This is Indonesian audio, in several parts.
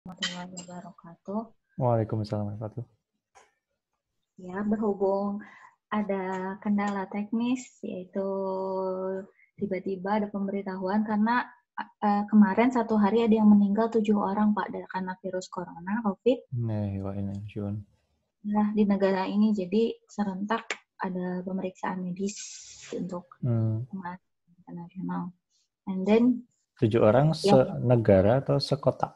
Warahmatullahi wabarakatuh. Waalaikumsalam warahmatullahi wabarakatuh. Ya, berhubung ada kendala teknis, yaitu tiba-tiba ada pemberitahuan karena kemarin satu hari ada yang meninggal 7 orang, Pak, karena virus corona, COVID. Nah, di negara ini jadi serentak ada pemeriksaan medis untuk internasional. And then 7 orang senegara atau sekota?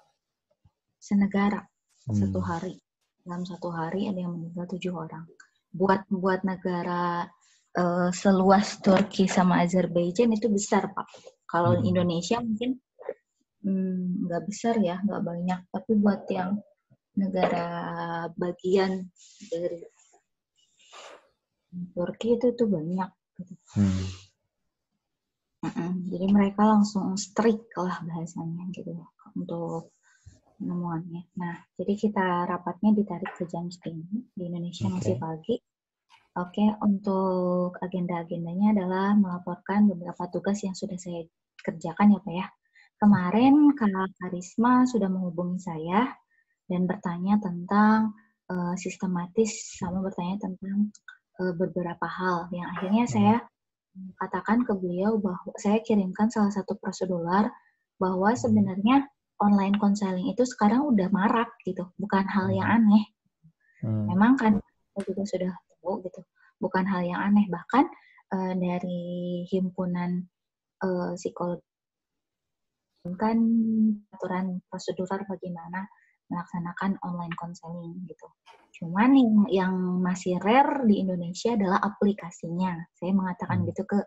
Senegara. Satu hari. Dalam satu hari ada yang meninggal 7 orang. Buat negara seluas Turki sama Azerbaijan itu besar, Pak. Kalau Indonesia mungkin nggak besar ya, nggak banyak. Tapi buat yang negara bagian dari Turki itu banyak. Jadi mereka langsung strict lah bahasanya gitu untuk penemuannya. Nah, jadi kita rapatnya ditarik ke jam segini. Di Indonesia masih pagi. Oke, untuk agenda-agendanya adalah melaporkan beberapa tugas yang sudah saya kerjakan ya Pak ya. Kemarin Kak Karisma sudah menghubungi saya dan bertanya tentang sistematis sama bertanya tentang beberapa hal yang akhirnya saya katakan ke beliau bahwa saya kirimkan salah satu prosedur bahwa sebenarnya online counseling itu sekarang udah marak gitu, bukan hal yang aneh. Memang kan kita juga sudah tahu gitu, bukan hal yang aneh. Bahkan dari himpunan psikologi kan aturan prosedural bagaimana melaksanakan online counseling gitu. Cuman yang masih rare di Indonesia adalah aplikasinya. Saya mengatakan gitu ke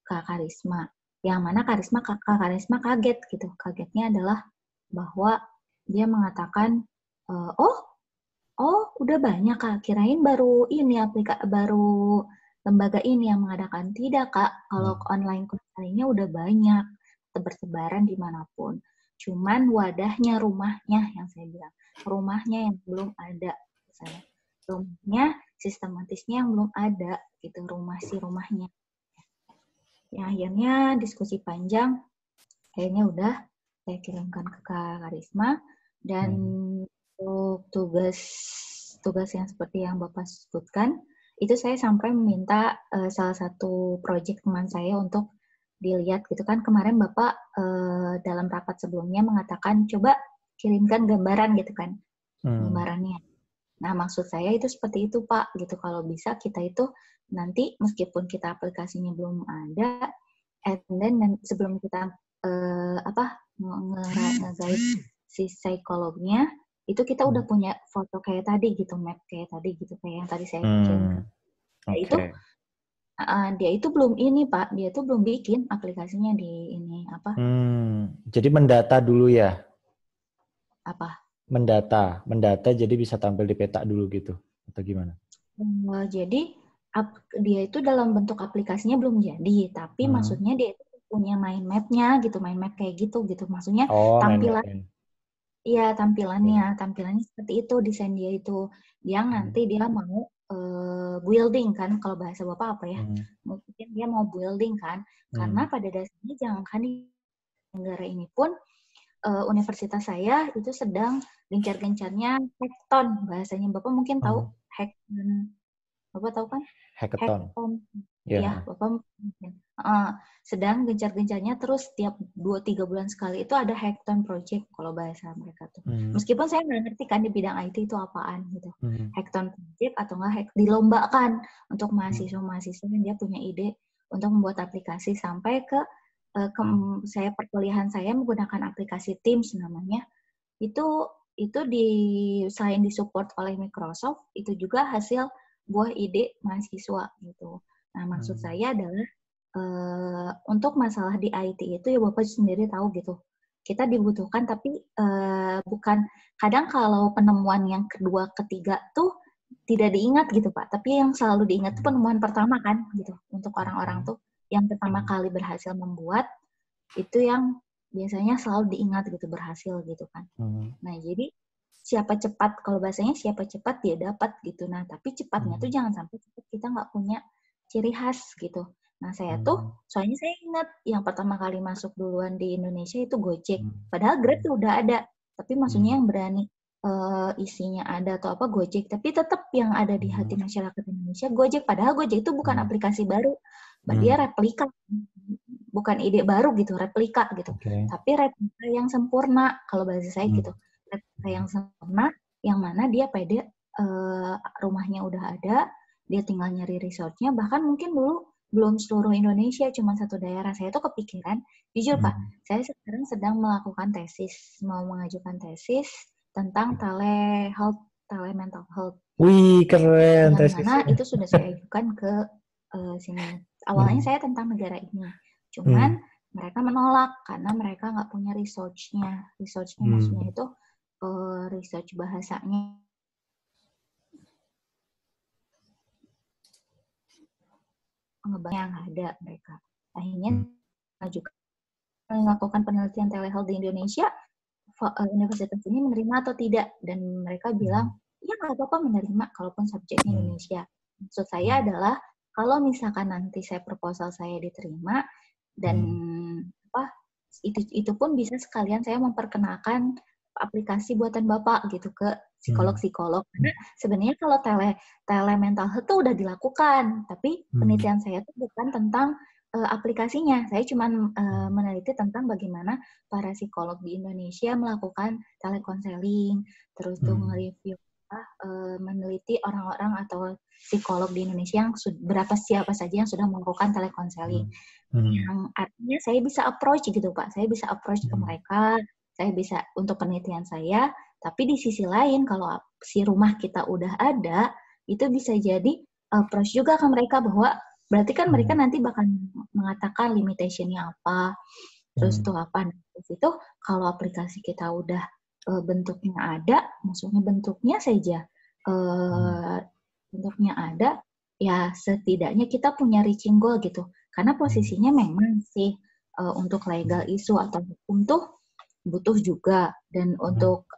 Kak Karisma. Yang mana Kak Karisma kaget gitu. Kagetnya adalah bahwa dia mengatakan, udah banyak Kak. Kirain baru ini baru lembaga ini yang mengadakan. Tidak Kak. Kalau online counselingnya udah banyak, tersebaran dimanapun. Cuman wadahnya, rumahnya yang saya bilang, rumahnya yang belum ada. Misalnya, rumahnya sistematisnya yang belum ada gitu, rumahnya. Ya, akhirnya diskusi panjang, akhirnya udah saya kirimkan ke Kak Karisma dan untuk tugas yang seperti yang Bapak sebutkan, itu saya sampai meminta salah satu proyek teman saya untuk dilihat gitu kan. Kemarin Bapak dalam rapat sebelumnya mengatakan coba kirimkan gambaran gitu kan, gambarannya. Nah, maksud saya itu seperti itu Pak, gitu. Kalau bisa kita itu nanti meskipun kita aplikasinya belum ada, and then sebelum kita nge-guide si psikolognya, itu kita udah punya foto kayak tadi gitu, map kayak tadi gitu, kayak yang tadi saya kirimkan. Dia itu belum ini Pak, dia itu belum bikin aplikasinya di ini apa? Jadi mendata dulu ya? Apa? Mendata jadi bisa tampil di peta dulu gitu atau gimana? Jadi dia itu dalam bentuk aplikasinya belum jadi, tapi maksudnya dia itu punya mind map-nya gitu, mind map kayak gitu maksudnya tampilan. Iya, tampilannya seperti itu, desain dia itu. Dia nanti dia mau building kan, kalau bahasa Bapak apa ya? Mungkin dia mau building kan, karena pada dasarnya jangankan di negara ini pun universitas saya itu sedang gencar-gencarnya hackathon, bahasanya Bapak mungkin tahu hackathon. Bapak tahu kan? Hackathon. Ya, Bapak sedang gencar-gencarnya terus tiap 2-3 bulan sekali itu ada hackathon project kalau bahasa mereka tuh. Meskipun saya nggak ngerti kan di bidang IT itu apaan gitu. Hackathon project atau nggak dilombakan untuk mahasiswa-mahasiswa yang dia punya ide untuk membuat aplikasi sampai ke saya perkuliahan saya menggunakan aplikasi Teams namanya. Itu selain disupport oleh Microsoft, itu juga hasil buah ide mahasiswa gitu. Nah, maksud saya adalah untuk masalah di IT itu ya Bapak sendiri tahu gitu. Kita dibutuhkan tapi bukan, kadang kalau penemuan yang kedua, ketiga tuh tidak diingat gitu Pak. Tapi yang selalu diingat tuh penemuan pertama kan gitu. Untuk orang-orang tuh yang pertama kali berhasil membuat itu yang biasanya selalu diingat gitu, berhasil gitu kan. Nah, jadi siapa cepat, kalau bahasanya siapa cepat dia dapat gitu. Nah, tapi cepatnya tuh jangan sampai kita nggak punya ciri khas gitu. Nah, saya tuh, soalnya saya ingat yang pertama kali masuk duluan di Indonesia itu Gojek. Padahal Grab tuh udah ada. Tapi maksudnya yang berani isinya ada atau apa Gojek, tapi tetap yang ada di hati masyarakat Indonesia Gojek. Padahal Gojek itu bukan aplikasi baru, dia replika, bukan ide baru gitu, replika gitu. Tapi replika yang sempurna kalau bahasa saya gitu, replika yang sempurna, yang mana dia pede rumahnya udah ada, dia tinggal nyari resortnya, bahkan mungkin dulu belum seluruh Indonesia, cuma satu daerah. Saya tuh kepikiran, jujur Pak, saya sekarang sedang melakukan tesis, mau mengajukan tesis tentang mental health. Wih, keren Yang tesisnya. mana itu sudah saya ajukan ke sini. Awalnya saya tentang negara ini, cuman mereka menolak karena mereka nggak punya research-nya. Research-nya maksudnya itu research bahasanya. Yang ada mereka. Akhirnya juga melakukan penelitian telehealth di Indonesia, universitas ini menerima atau tidak, dan mereka bilang ya nggak apa-apa menerima kalaupun subjeknya Indonesia. Maksud saya adalah kalau misalkan nanti saya proposal saya diterima dan itu pun bisa sekalian saya memperkenalkan aplikasi buatan Bapak gitu ke psikolog-psikolog. Karena sebenarnya kalau tele mental health itu udah dilakukan, tapi penelitian saya itu bukan tentang aplikasinya. Saya cuma meneliti tentang bagaimana para psikolog di Indonesia melakukan telekonseling, terus tuh nge-review meneliti orang-orang atau psikolog di Indonesia yang siapa saja yang sudah melakukan telekonseling. Yang artinya saya bisa approach gitu Pak. Saya bisa approach ke mereka, saya bisa untuk penelitian saya, tapi di sisi lain kalau si rumah kita udah ada, itu bisa jadi approach juga ke mereka bahwa berarti kan mereka nanti bakal mengatakan limitation-nya apa, terus itu apa. Terus itu kalau aplikasi kita udah bentuknya ada, maksudnya bentuknya saja bentuknya ada, ya setidaknya kita punya reaching goal gitu. Karena posisinya memang sih untuk legal issue atau hukum tuh butuh juga, dan untuk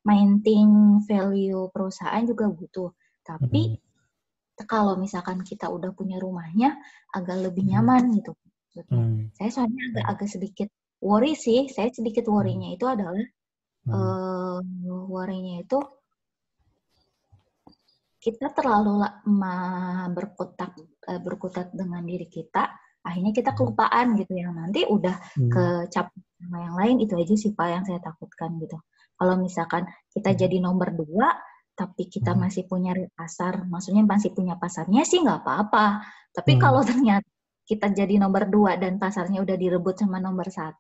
maintain value perusahaan juga butuh. Tapi kalau misalkan kita udah punya rumahnya, agak lebih nyaman gitu. Saya soalnya agak sedikit worry sih. Saya sedikit worry-nya itu adalah worry-nya itu kita terlalu berkutat dengan diri kita, akhirnya kita kelupaan gitu, yang nanti udah kecap sama yang lain. Itu aja sih Pak yang saya takutkan gitu. Kalau misalkan kita jadi nomor 2, tapi kita masih punya pasar, maksudnya masih punya pasarnya sih nggak apa-apa. Tapi kalau ternyata kita jadi nomor 2 dan pasarnya udah direbut sama nomor 1,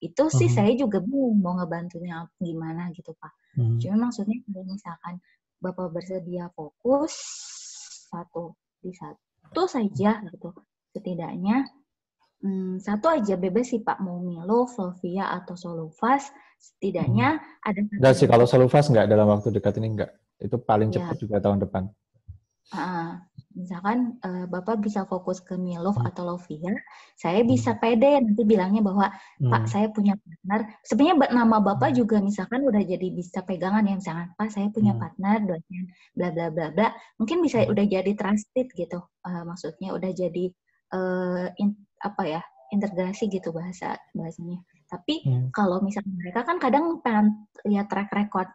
itu sih saya juga bingung mau ngebantunya gimana gitu Pak. Cuma maksudnya kalau misalkan Bapak bersedia fokus satu saja gitu, setidaknya satu aja bebas sih Pak, mau Milo, Flovia atau Solufas, setidaknya ada satu. Enggak sih, kalau Solufas enggak dalam waktu dekat ini enggak. Itu paling cepat juga tahun depan. Misalkan Bapak bisa fokus ke Milo atau Lovia, saya bisa pede nanti bilangnya bahwa Pak saya punya partner. Sebenarnya nama Bapak juga misalkan udah jadi bisa pegangan ya, misalkan Pak saya punya partner dosen bla bla bla bla. Mungkin bisa udah jadi trusted gitu. Maksudnya udah jadi integrasi gitu bahasanya. Tapi kalau misalkan mereka kan kadang pengen lihat track record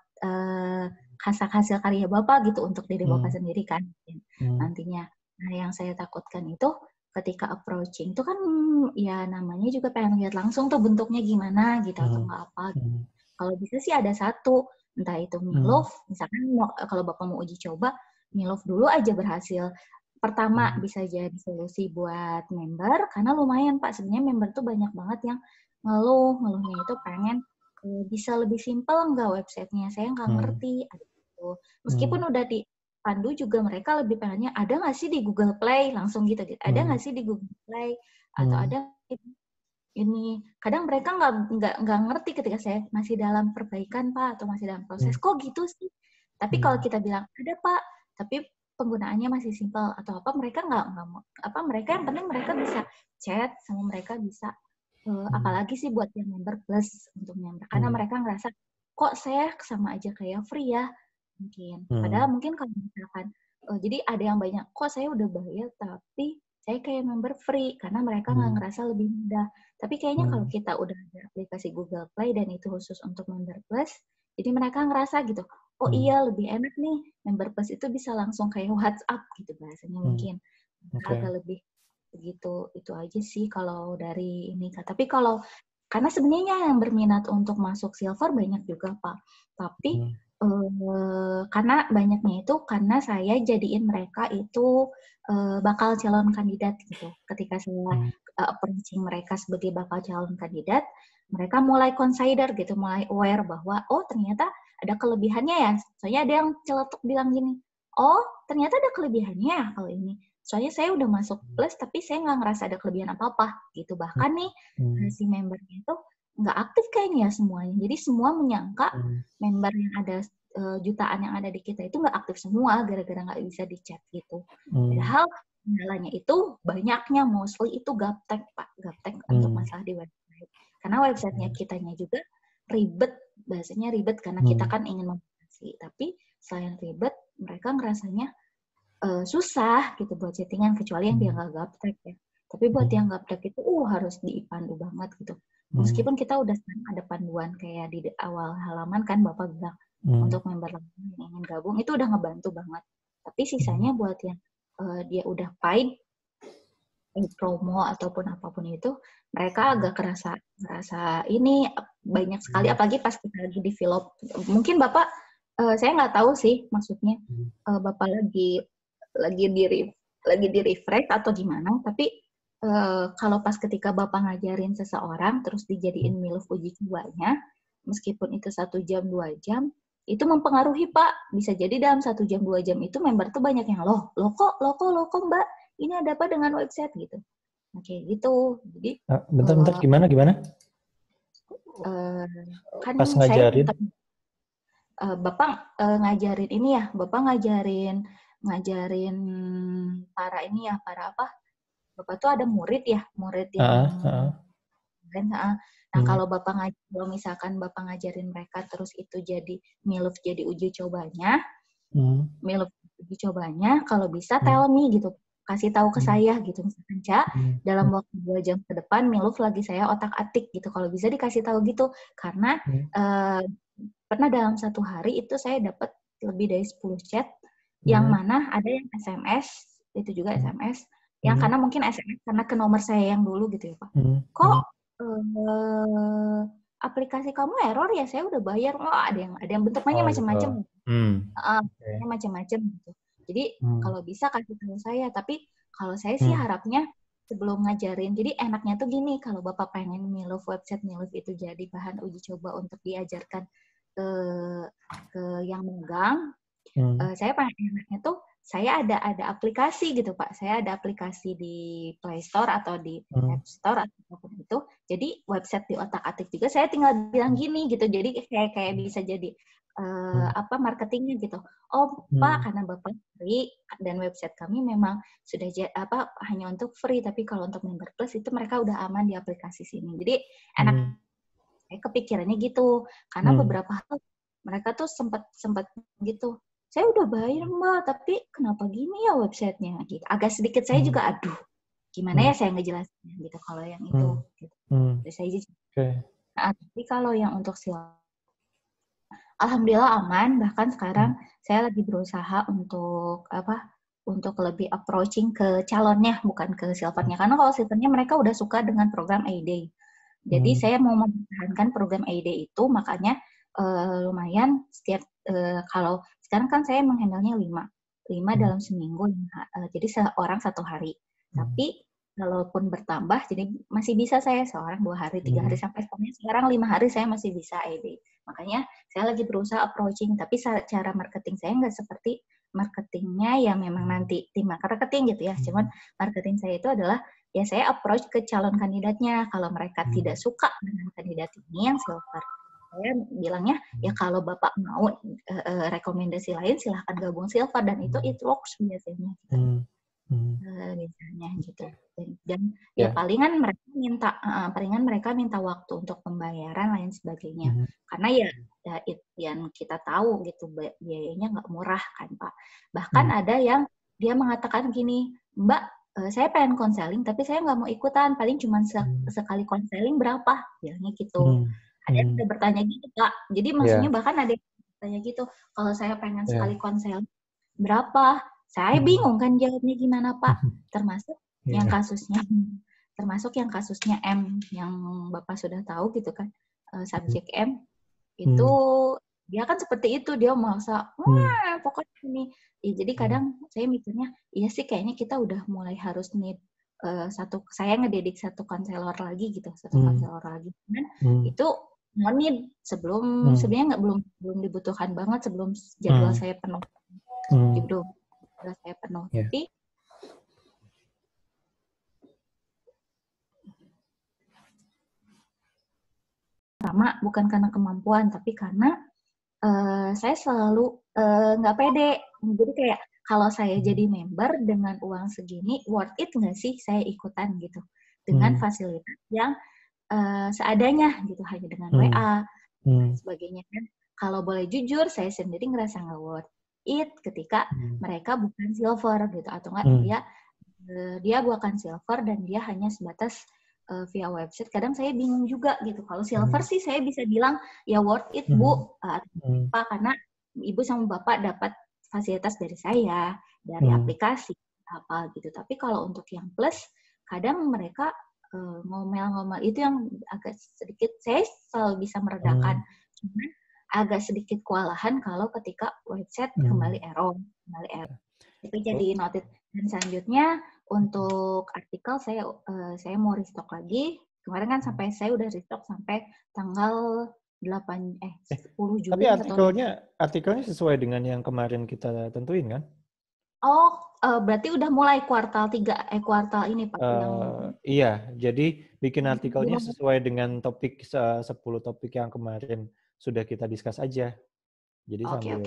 hasil karya Bapak gitu untuk diri Bapak sendiri kan nantinya. Nah, yang saya takutkan itu ketika approaching itu kan ya namanya juga pengen lihat langsung tuh bentuknya gimana gitu atau nggak apa. Kalau bisa sih ada satu, entah itu Milov, misalkan kalau Bapak mau uji coba, Milov dulu aja berhasil. Pertama bisa jadi solusi buat member, karena lumayan Pak, sebenarnya member tuh banyak banget yang ngeluhnya itu pengen bisa lebih simpel nggak websitenya, saya nggak ngerti. Meskipun udah dipandu juga mereka lebih pengennya ada nggak sih di Google Play langsung gitu. Ada nggak sih di Google Play atau ada ini. Kadang mereka nggak ngerti ketika saya masih dalam perbaikan Pak atau masih dalam proses. Kok gitu sih? Tapi kalau kita bilang ada Pak, tapi penggunaannya masih simpel atau apa, mereka nggak mereka yang penting mereka bisa chat sama mereka bisa apalagi sih buat yang member plus untuk member, karena mereka ngerasa kok saya sama aja kayak free ya mungkin. Padahal mungkin kalau misalkan jadi ada yang banyak kok saya udah bayar tapi saya kayak member free, karena mereka nggak ngerasa lebih mudah. Tapi kayaknya kalau kita udah ada aplikasi Google Play dan itu khusus untuk member plus, jadi mereka ngerasa gitu, oh iya lebih enak nih, member plus itu bisa langsung kayak WhatsApp gitu bahasanya mungkin. Agak lebih begitu, itu aja sih kalau dari ini Kak. Tapi kalau, karena sebenarnya yang berminat untuk masuk silver banyak juga Pak. Tapi karena banyaknya itu karena saya jadiin mereka itu bakal calon kandidat gitu. Ketika saya approaching mereka sebagai bakal calon kandidat, mereka mulai consider gitu, mulai aware bahwa oh ternyata ada kelebihannya ya. Soalnya ada yang celetuk bilang gini, oh ternyata ada kelebihannya ya kalau ini. Soalnya saya udah masuk plus tapi saya nggak ngerasa ada kelebihan apa-apa gitu. Bahkan nih si membernya itu nggak aktif kayaknya semuanya. Jadi semua menyangka member yang ada jutaan yang ada di kita itu nggak aktif semua gara-gara nggak bisa di chat gitu. Padahal kendalanya itu banyaknya, mostly itu gaptek Pak, gaptek untuk masalah di website. Karena websitenya kitanya juga ribet, bahasanya ribet karena kita kan ingin memproduksi. Tapi selain ribet, mereka ngerasanya susah gitu buat chattingan, kecuali yang dia nggak gaptek ya. Tapi buat yang gaptek itu harus dipandu banget gitu. Meskipun kita udah ada panduan kayak di awal halaman kan Bapak bilang untuk member yang ingin gabung itu udah ngebantu banget. Tapi sisanya buat yang dia udah paid promo ataupun apapun itu, mereka agak ngerasa ini banyak sekali, apalagi pas kita lagi develop. Mungkin Bapak, saya nggak tahu sih maksudnya Bapak lagi di refresh atau gimana, tapi kalau pas ketika Bapak ngajarin seseorang terus dijadiin miluf uji cobanya, meskipun itu 1 jam 2 jam, itu mempengaruhi Pak. Bisa jadi dalam 1 jam 2 jam itu member tuh banyak yang loh kok Mbak, ini ada apa dengan website gitu. Nah, kayak gitu. Jadi bentar gimana? Kan pas ngajarin Bapak ngajarin ini ya, Bapak ngajarin para ini ya, para apa? Bapak tuh ada murid ya, murid yang Nah, kalau misalkan Bapak ngajarin mereka terus itu jadi miluf, jadi uji cobanya, miluf uji cobanya, kalau bisa tell me gitu, kasih tahu ke saya gitu, misalkan Cak, dalam waktu 2 jam ke depan miluf lagi saya otak-atik gitu, kalau bisa dikasih tahu gitu, karena pernah dalam 1 hari itu saya dapat lebih dari 10 chat, yang mana ada yang SMS, itu juga SMS, yang karena mungkin SMS karena ke nomor saya yang dulu gitu ya Pak. Kok aplikasi kamu error ya? Saya udah bayar. Ada yang bentuknya macam-macam. Macam-macam gitu. Jadi kalau bisa kasih tahu saya. Tapi kalau saya sih harapnya sebelum ngajarin. Jadi enaknya tuh gini, kalau Bapak pengen miluf website miluf itu jadi bahan uji coba untuk diajarkan ke yang megang. Saya pengen enaknya tuh saya ada aplikasi gitu Pak. Saya ada aplikasi di Play Store atau di App Store atau apapun itu. Jadi website di otak-atik juga. Saya tinggal bilang gini gitu. Jadi kayak bisa jadi marketingnya gitu. Oh Pak, karena Bapak free dan website kami memang sudah hanya untuk free. Tapi kalau untuk member plus itu mereka udah aman di aplikasi sini. Jadi enak. Saya kepikirannya gitu. Karena beberapa hal mereka tuh sempat gitu. Saya udah bayar Mbak, tapi kenapa gini ya websitenya? Gitu. Agak sedikit saya juga, aduh, gimana ya saya ngejelasinnya gitu kalau yang itu. Gitu. Saya tapi kalau yang untuk alhamdulillah aman. Bahkan sekarang saya lagi berusaha untuk lebih approaching ke calonnya, bukan ke silvernya. Karena kalau silvernya mereka udah suka dengan program A-Day. Jadi saya mau mempertahankan program A-Day itu, makanya lumayan setiap kalau sekarang kan saya menghandle-nya 5 dalam seminggu, jadi seorang 1 hari. Tapi kalaupun bertambah, jadi masih bisa saya seorang 2 hari, 3 hari, sampai sekarang 5 hari saya masih bisa AD. Makanya saya lagi berusaha approaching, tapi cara marketing saya nggak seperti marketingnya yang memang nanti tim marketing gitu ya. Cuman marketing saya itu adalah ya saya approach ke calon kandidatnya. Kalau mereka tidak suka dengan kandidat ini yang silver, saya bilangnya ya kalau Bapak mau rekomendasi lain silahkan gabung silver, dan itu it works biasanya gitu. Biasanya gitu. Dan ya palingan mereka minta waktu untuk pembayaran lain sebagainya. Karena ya yang kita tahu gitu biayanya nggak murah kan Pak. Bahkan ada yang dia mengatakan gini, Mbak saya pengen konseling, tapi saya nggak mau ikutan, paling cuma sekali konseling berapa, bilangnya gitu. Ada yang udah bertanya gitu, Kak. Jadi maksudnya bahkan ada yang bertanya gitu, kalau saya pengen sekali konseling berapa? Saya bingung kan jawabnya gimana, Pak. Termasuk yang kasusnya M, yang Bapak sudah tahu gitu kan, subjek M, itu dia kan seperti itu, dia merasa, pokoknya ini. Ya, jadi kadang saya mikirnya, iya sih kayaknya kita udah mulai harus need saya ngedidik satu konselor lagi gitu, konselor lagi. Dan itu no need sebenarnya belum dibutuhkan banget sebelum jadwal saya penuh. Jadwal saya penuh. Tapi sama bukan karena kemampuan, tapi karena saya selalu nggak pede. Jadi kayak kalau saya jadi member dengan uang segini, worth it nggak sih saya ikutan gitu? Dengan fasilitas yang seadanya gitu, hanya dengan WA, dan sebagainya. Dan kalau boleh jujur, saya sendiri ngerasa nggak worth it ketika mereka bukan silver gitu, atau nggak dia bukan silver dan dia hanya sebatas via website. Kadang saya bingung juga gitu. Kalau silver sih saya bisa bilang ya worth it Bu, karena ibu sama bapak dapat fasilitas dari saya, dari aplikasi apa gitu. Tapi kalau untuk yang plus, kadang mereka ngomel-ngomel, itu yang agak sedikit saya selalu bisa meredakan. Cuman agak sedikit kewalahan kalau ketika website kembali error. Itu jadi noted. Dan selanjutnya untuk artikel saya mau restock lagi. Kemarin kan saya udah restock sampai tanggal 10 Juli. Tapi artikelnya sesuai dengan yang kemarin kita tentuin kan? Berarti udah mulai kuartal ini Pak. Iya, jadi bikin artikelnya sesuai dengan topik 10 topik yang kemarin sudah kita discuss aja. Jadi sambil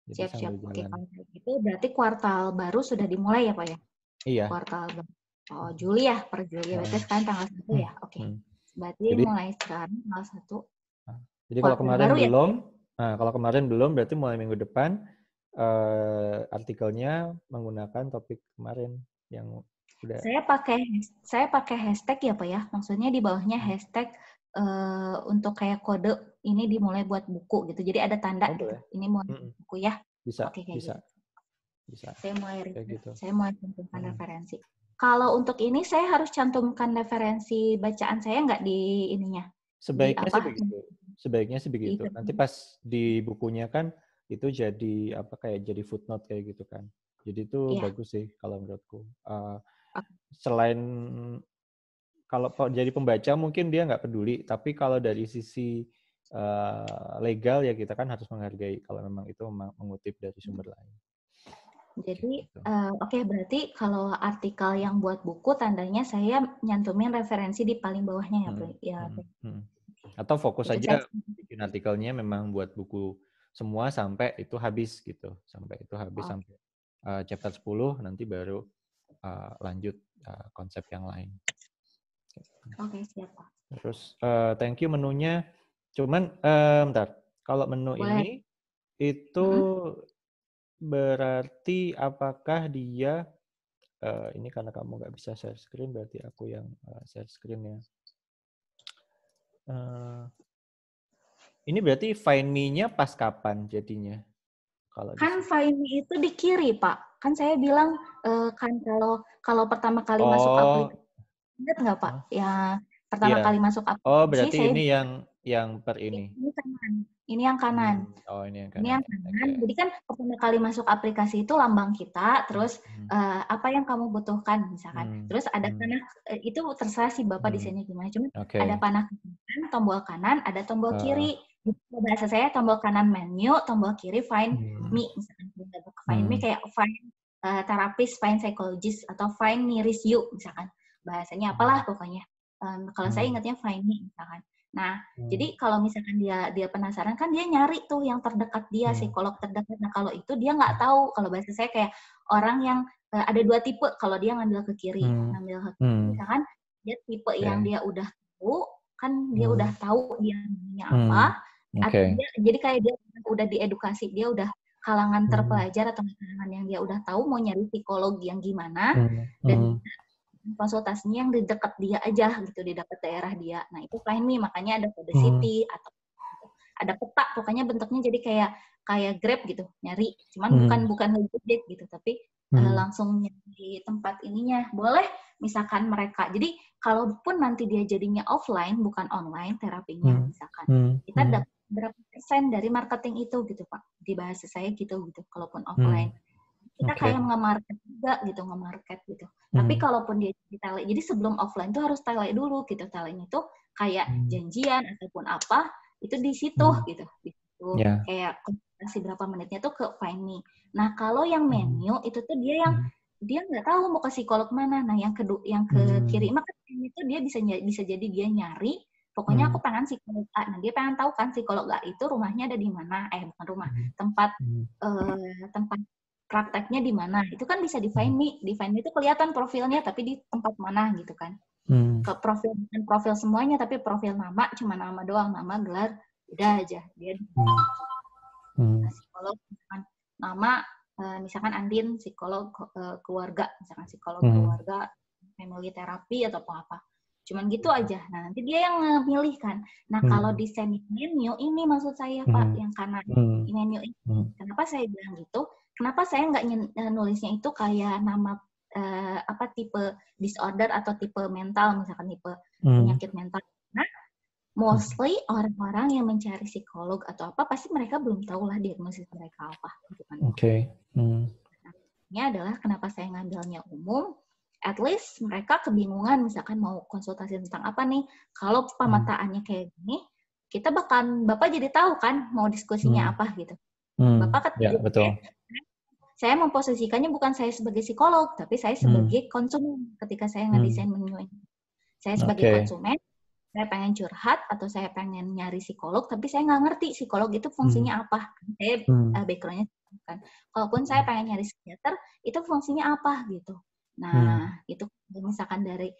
Siap. Oke, kalau gitu berarti kuartal baru sudah dimulai ya Pak ya? Iya. Kuartal Juli ya, per Juli. Berarti sekarang tanggal 1 ya? Oke. Berarti mulai sekarang tanggal 1. Jadi kalau kemarin belum, berarti mulai minggu depan artikelnya menggunakan topik kemarin yang udah. Saya pakai hashtag ya Pak ya. Maksudnya di bawahnya hashtag untuk kayak kode ini dimulai buat buku gitu. Jadi ada tanda gitu. Ini mulai buku ya. Bisa. Oke, bisa. Gitu. Bisa. Saya mulai cantumkan referensi. Kalau untuk ini saya harus cantumkan referensi bacaan saya nggak di ininya? Sebaiknya sih begitu. Nanti pas di bukunya kan itu jadi jadi footnote kayak gitu kan. Jadi itu bagus sih kalau menurutku. Selain kalau jadi pembaca mungkin dia nggak peduli, tapi kalau dari sisi legal ya kita kan harus menghargai kalau memang itu mengutip dari sumber lain. Jadi berarti kalau artikel yang buat buku tandanya saya nyantumin referensi di paling bawahnya ya, Bro. Atau fokus aja bikin artikelnya memang buat buku semua sampai itu habis gitu. Sampai chapter 10 nanti baru lanjut konsep yang lain. Oke, siap, Pak. Terus thank you menunya. Cuman bentar. Kalau menu ini itu berarti apakah dia ini karena kamu nggak bisa share screen, berarti aku yang share screen ya. Ini berarti find me-nya pas kapan jadinya? Kan find me itu di kiri, Pak. Kan saya bilang kan kalau pertama kali masuk aplikasi, ingat nggak Pak? Ya pertama kali masuk aplikasi. Berarti ini yang per ini. Ini kanan. Ini yang kanan. Ini yang kanan. Ini yang kanan. Jadi kan pertama kali masuk aplikasi itu lambang kita, terus apa yang kamu butuhkan misalkan. Terus ada panah, itu terserah sih Bapak desainnya gimana. Cuma ada panah kanan, tombol kanan, ada tombol kiri. Bahasa saya tombol kanan menu, tombol kiri find me misalkan. Find me kayak find terapis, find psychologist, atau find nearest you misalkan. Bahasanya apalah pokoknya. Kalau saya ingatnya find me misalkan. Nah, jadi kalau misalkan dia penasaran kan dia nyari tuh yang terdekat dia, psikolog terdekat. Nah, kalau itu dia nggak tahu. Kalau bahasa saya kayak orang yang ada dua tipe. Kalau dia ngambil ke kiri, misalkan dia tipe yang dia udah tahu, kan dia udah tahu dia namanya apa. Atau dia, jadi kayak dia udah diedukasi, dia udah kalangan terpelajar atau kalangan yang dia udah tahu mau nyari psikolog yang gimana, dan konsultasinya yang di dekat dia aja gitu, di dekat daerah dia. Nah itu Find Me, makanya ada kode city atau ada peta, pokoknya bentuknya jadi kayak Grab gitu, nyari. Cuman bukan Gojek gitu, tapi langsung nyari tempat ininya. Boleh misalkan mereka. Jadi kalaupun nanti dia jadinya offline bukan online terapinya misalkan, kita dapat berapa persen dari marketing itu gitu Pak. Di bahasa saya gitu kalaupun offline. Kita kayak nge-market juga gitu, nge-market gitu. Tapi kalaupun dia di tele, jadi sebelum offline tuh harus tele dulu gitu. Telenya tuh kayak janjian ataupun apa, itu di situ gitu. Di situ. Kayak konsultasi berapa menitnya tuh ke Find Me. Nah, kalau yang menu itu tuh dia nggak tahu mau ke psikolog mana. Nah, yang ke kiri mah kan itu dia bisa jadi dia nyari, pokoknya aku pengen psikolog A. Nah, dia pengen tahu kan psikolog A itu rumahnya ada di mana? Bukan rumah, tempat prakteknya di mana. Itu kan bisa di Find Me. Di Find Me itu kelihatan profilnya, tapi di tempat mana gitu kan. Ke profil semuanya, tapi profil nama cuma nama doang, nama, gelar, udah aja dia psikolog, misalkan nama misalkan Andin psikolog keluarga, misalkan psikolog keluarga, family therapy atau apa. Cuman gitu aja. Nah, nanti dia yang memilih kan. Nah, kalau desain menu ini maksud saya Pak, yang kanan menu ini. Kenapa saya bilang gitu? Kenapa saya nggak nulisnya itu kayak nama tipe disorder atau tipe mental, misalkan tipe penyakit mental. Nah, mostly orang-orang yang mencari psikolog atau apa pasti mereka belum tahu lah diagnosis mereka apa gitu kan. Ini adalah kenapa saya ngambilnya umum. At least mereka kebingungan misalkan mau konsultasi tentang apa nih. Kalau pemetaannya kayak gini, Bapak jadi tahu kan mau diskusinya apa gitu. Bapak betul. Saya memposisikannya bukan saya sebagai psikolog, tapi saya sebagai konsumen ketika saya ngedesain menu ini. Saya sebagai konsumen, saya pengen curhat atau saya pengen nyari psikolog, tapi saya nggak ngerti psikolog itu fungsinya apa. Saya background-nya kan. Kalaupun saya pengen nyari psikiater, itu fungsinya apa gitu. Nah, itu misalkan dari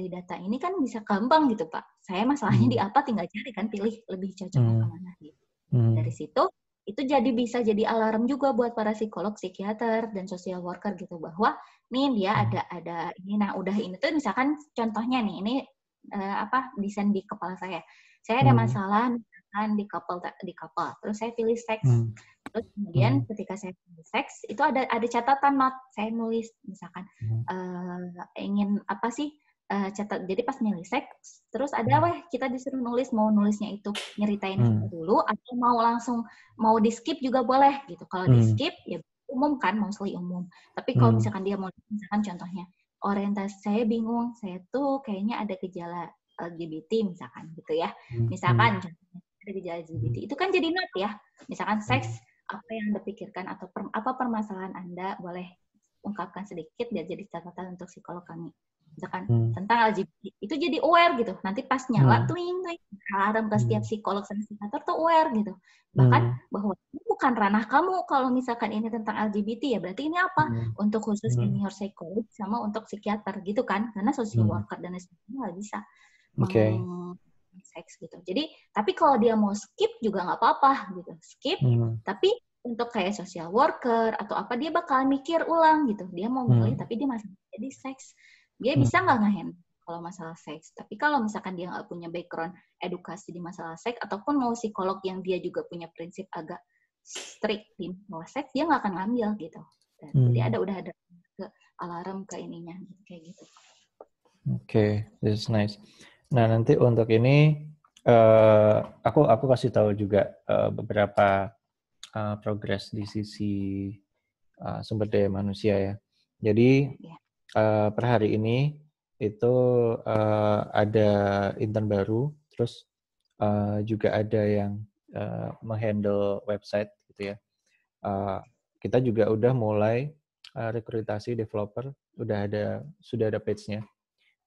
data ini kan bisa gampang gitu Pak. Saya masalahnya di apa, tinggal cari kan, pilih lebih cocoknya kemana gitu. Dari situ, itu bisa jadi alarm juga buat para psikolog, psikiater, dan social worker gitu, bahwa nih dia ada ini. Nah, udah ini tuh misalkan contohnya nih, ini desain di kepala saya. Saya ada masalah misalkan di couple. Terus saya pilih seks. Terus kemudian ketika saya pilih seks, itu ada catatan not. Saya nulis misalkan ingin apa sih catat. Jadi pas milih seks, terus ada kita disuruh mau nulisnya itu nyeritain dulu atau mau di skip juga boleh gitu. Kalau di skip ya umum kan, mostly umum. Tapi kalau misalkan dia mau misalkan contohnya orientasi saya bingung, saya tuh kayaknya ada gejala LGBT misalkan gitu ya. Misalkan contohnya ada gejala LGBT, itu kan jadi note ya. Misalkan seks, apa yang Anda pikirkan atau apa permasalahan Anda, boleh ungkapkan sedikit biar jadi catatan untuk psikolog kami. Misalkan tentang LGBT, itu jadi aware gitu. Nanti pas nyala, twing, alarm ke setiap psikolog dan psikiater tuh aware gitu. Bahkan bahwa ini bukan ranah kamu kalau misalkan ini tentang LGBT ya, berarti ini apa? Untuk khusus senior psikolog sama untuk psikiater gitu kan. Karena social worker dan sebagainya nggak bisa seks gitu. Jadi, tapi kalau dia mau skip juga nggak apa-apa gitu. Skip, tapi untuk kayak social worker atau apa, dia bakal mikir ulang gitu. Dia mau milih, tapi dia masih jadi seks. Dia bisa nggak nge-handle kalau masalah seks. Tapi kalau misalkan dia nggak punya background edukasi di masalah seks, ataupun mau psikolog yang dia juga punya prinsip agak strict di masalah seks, dia nggak akan ngambil gitu. Dan jadi udah ada ke alarm ke ininya kayak gitu. This is nice. Nah, nanti untuk ini aku kasih tahu juga beberapa progres di sisi sumber daya manusia ya. Jadi per hari ini itu ada intern baru, terus juga ada yang menghandle website gitu ya. Kita juga udah mulai rekrutasi developer, sudah ada page-nya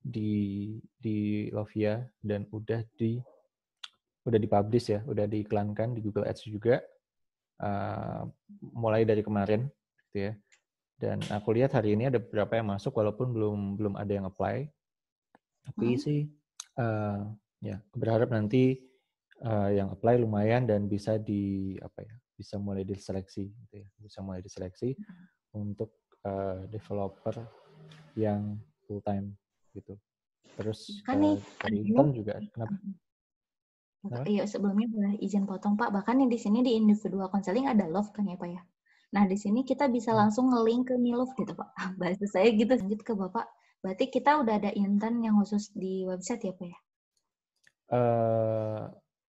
di Lovia dan udah dipublish ya, udah diiklankan di Google Ads juga mulai dari kemarin gitu ya. Dan aku lihat hari ini ada beberapa yang masuk walaupun belum ada yang apply. Tapi sih ya berharap nanti yang apply lumayan dan bisa bisa mulai diseleksi gitu ya, bisa mulai diseleksi untuk developer yang full time gitu. Terus Kan nih dari intern juga kenapa? Iya, sebelumnya boleh izin potong Pak. Bahkan nih di sini di individual counseling ada love kan ya Pak ya. Nah di sini kita bisa langsung nge-link ke Milove gitu Pak. Bahasa saya gitu. Lanjut ke Bapak. Berarti kita udah ada intern yang khusus di website ya Pak ya?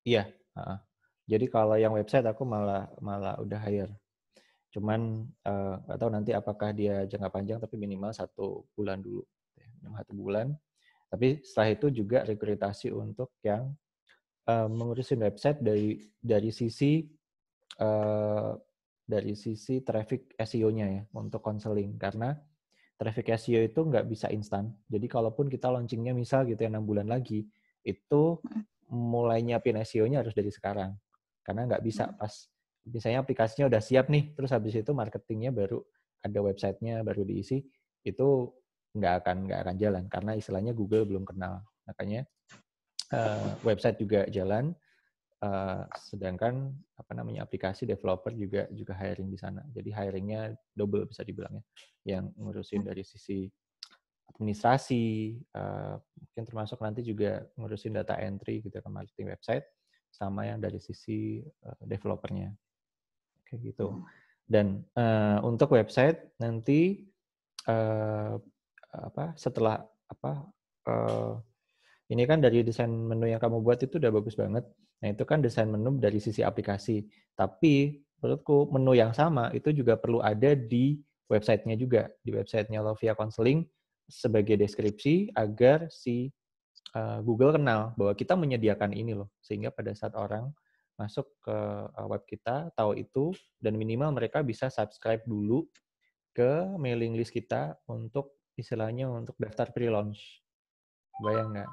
Iya. Jadi kalau yang website aku malah udah hire. Cuman nggak tahu nanti apakah dia jangka panjang, tapi minimal 1 bulan dulu. 1 bulan. Tapi setelah itu juga rekrutasi untuk yang mengurusin website dari sisi traffic SEO-nya ya untuk konseling, karena traffic SEO itu nggak bisa instan. Jadi kalaupun kita launching-nya misal gitu ya 6 bulan lagi, itu mulai nyiapin SEO-nya harus dari sekarang. Karena nggak bisa pas misalnya aplikasinya udah siap nih, terus habis itu marketingnya baru ada website-nya baru diisi, itu nggak akan jalan karena istilahnya Google belum kenal. Makanya website juga jalan, sedangkan aplikasi developer juga hiring di sana. Jadi hiringnya double bisa dibilangnya, yang ngurusin dari sisi administrasi, mungkin termasuk nanti juga ngurusin data entry gitu kan, marketing website, sama yang dari sisi developernya kayak gitu. Dan untuk website nanti setelah ini kan dari desain menu yang kamu buat itu udah bagus banget. Nah, itu kan desain menu dari sisi aplikasi. Tapi menurutku menu yang sama itu juga perlu ada di websitenya juga. Di websitenya Lovia Counseling sebagai deskripsi agar si Google kenal bahwa kita menyediakan ini loh. Sehingga pada saat orang masuk ke web kita, tahu itu, dan minimal mereka bisa subscribe dulu ke mailing list kita untuk istilahnya untuk daftar pre-launch. Bayang nggak?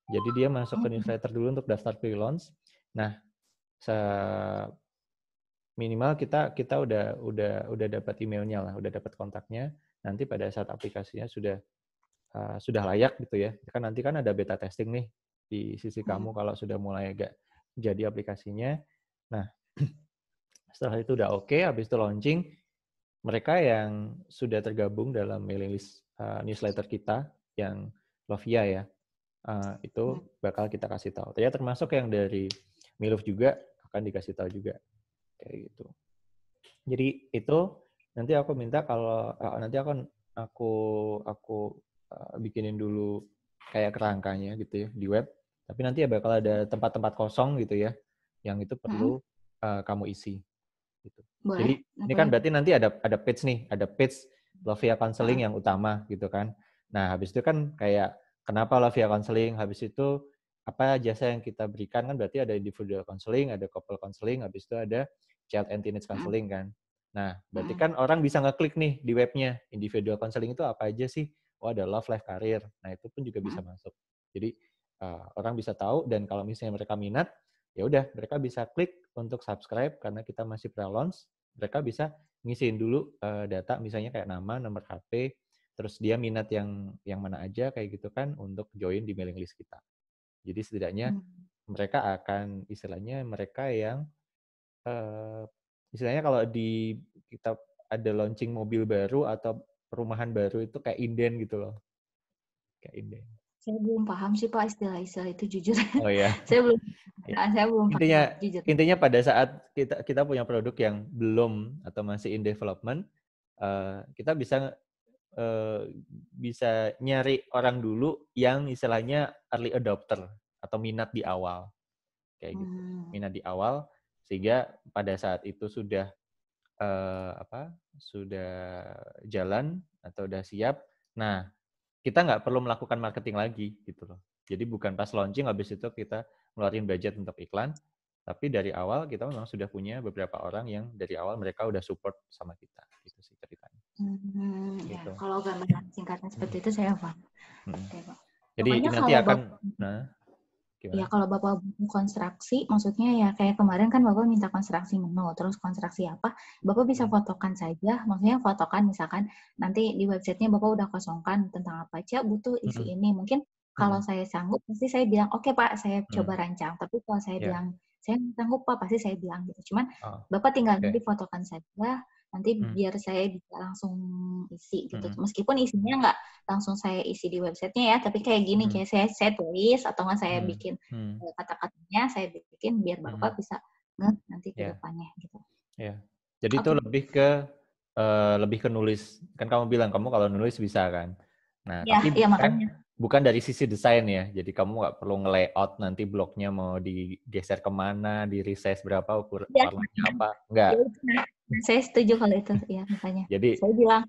Jadi dia masuk ke newsletter dulu untuk daftar pre-launch. Nah, minimal kita udah dapat emailnya lah, udah dapat kontaknya. Nanti pada saat aplikasinya sudah layak gitu ya. Kan nanti kan ada beta testing nih di sisi kamu kalau sudah mulai agak jadi aplikasinya. Nah, setelah itu udah oke, habis itu launching, mereka yang sudah tergabung dalam mailing list newsletter kita yang Lovia ya, itu bakal kita kasih tahu. Ya termasuk yang dari Milove juga akan dikasih tahu juga kayak gitu. Jadi itu nanti aku minta kalau nanti aku bikinin dulu kayak kerangkanya gitu ya di web. Tapi nanti ya bakal ada tempat-tempat kosong gitu ya, yang itu perlu kamu isi. Gitu. Boleh. Jadi ini kan berarti nanti ada page nih, ada page Lovia Counseling yang utama gitu kan. Nah habis itu kan kayak kenapa Lovia Counseling, habis itu apa jasa yang kita berikan kan berarti ada individual counseling, ada couple counseling, habis itu ada child and teenage counseling kan. Nah berarti kan orang bisa ngeklik nih di webnya individual counseling itu apa aja sih? Oh ada love, life, career. Nah itu pun juga bisa masuk. Jadi orang bisa tahu dan kalau misalnya mereka minat, ya udah mereka bisa klik untuk subscribe karena kita masih pre-launch. Mereka bisa ngisiin dulu data misalnya kayak nama, nomor HP, terus dia minat yang mana aja kayak gitu kan untuk join di mailing list kita. Jadi setidaknya mereka akan istilahnya mereka yang istilahnya kalau di kita ada launching mobil baru atau perumahan baru itu kayak inden gitu loh. Kayak inden. Saya belum paham sih Pak istilah-istilah itu jujur. Oh ya. saya belum paham jujur. Intinya pada saat kita punya produk yang belum atau masih in development, kita bisa nyari orang dulu yang istilahnya early adopter atau minat di awal kayak gitu. Minat di awal sehingga pada saat itu sudah sudah jalan atau udah siap. Nah, kita nggak perlu melakukan marketing lagi gitu loh. Jadi bukan pas launching habis itu kita ngeluarin budget untuk iklan, tapi dari awal kita memang sudah punya beberapa orang yang dari awal mereka udah support sama kita. Gitu sih ceritanya. Gitu. Ya, kalau gambaran singkatnya seperti itu saya paham. Oke, Pak. Jadi ini nanti ya kalau Bapak konstruksi, maksudnya ya kayak kemarin kan Bapak minta konstruksi menu, terus konstruksi apa, Bapak bisa fotokan saja, maksudnya fotokan misalkan nanti di websitenya Bapak udah kosongkan tentang apa aja butuh isi ini. Mungkin kalau saya sanggup, pasti saya bilang, oke Pak, saya coba rancang. Tapi kalau saya bilang, saya sanggup Pak, pasti saya bilang gitu. Cuman Bapak tinggal nanti fotokan saja, nanti biar saya bisa langsung isi gitu. Meskipun isinya nggak langsung saya isi di websitenya ya, tapi kayak gini, kayak saya tulis atau nggak saya bikin kata-katanya, saya bikin biar Bapak bisa nanti ke depannya gitu. Ya. Jadi itu lebih ke nulis. Kan kamu bilang kamu kalau nulis bisa kan. Nah, tapi bukan dari sisi desain ya. Jadi kamu nggak perlu nge-layout nanti blognya mau digeser kemana, di resize berapa, warnanya apa. Enggak. Ya, saya setuju kalau itu. Ya, makanya. Jadi, saya bilang.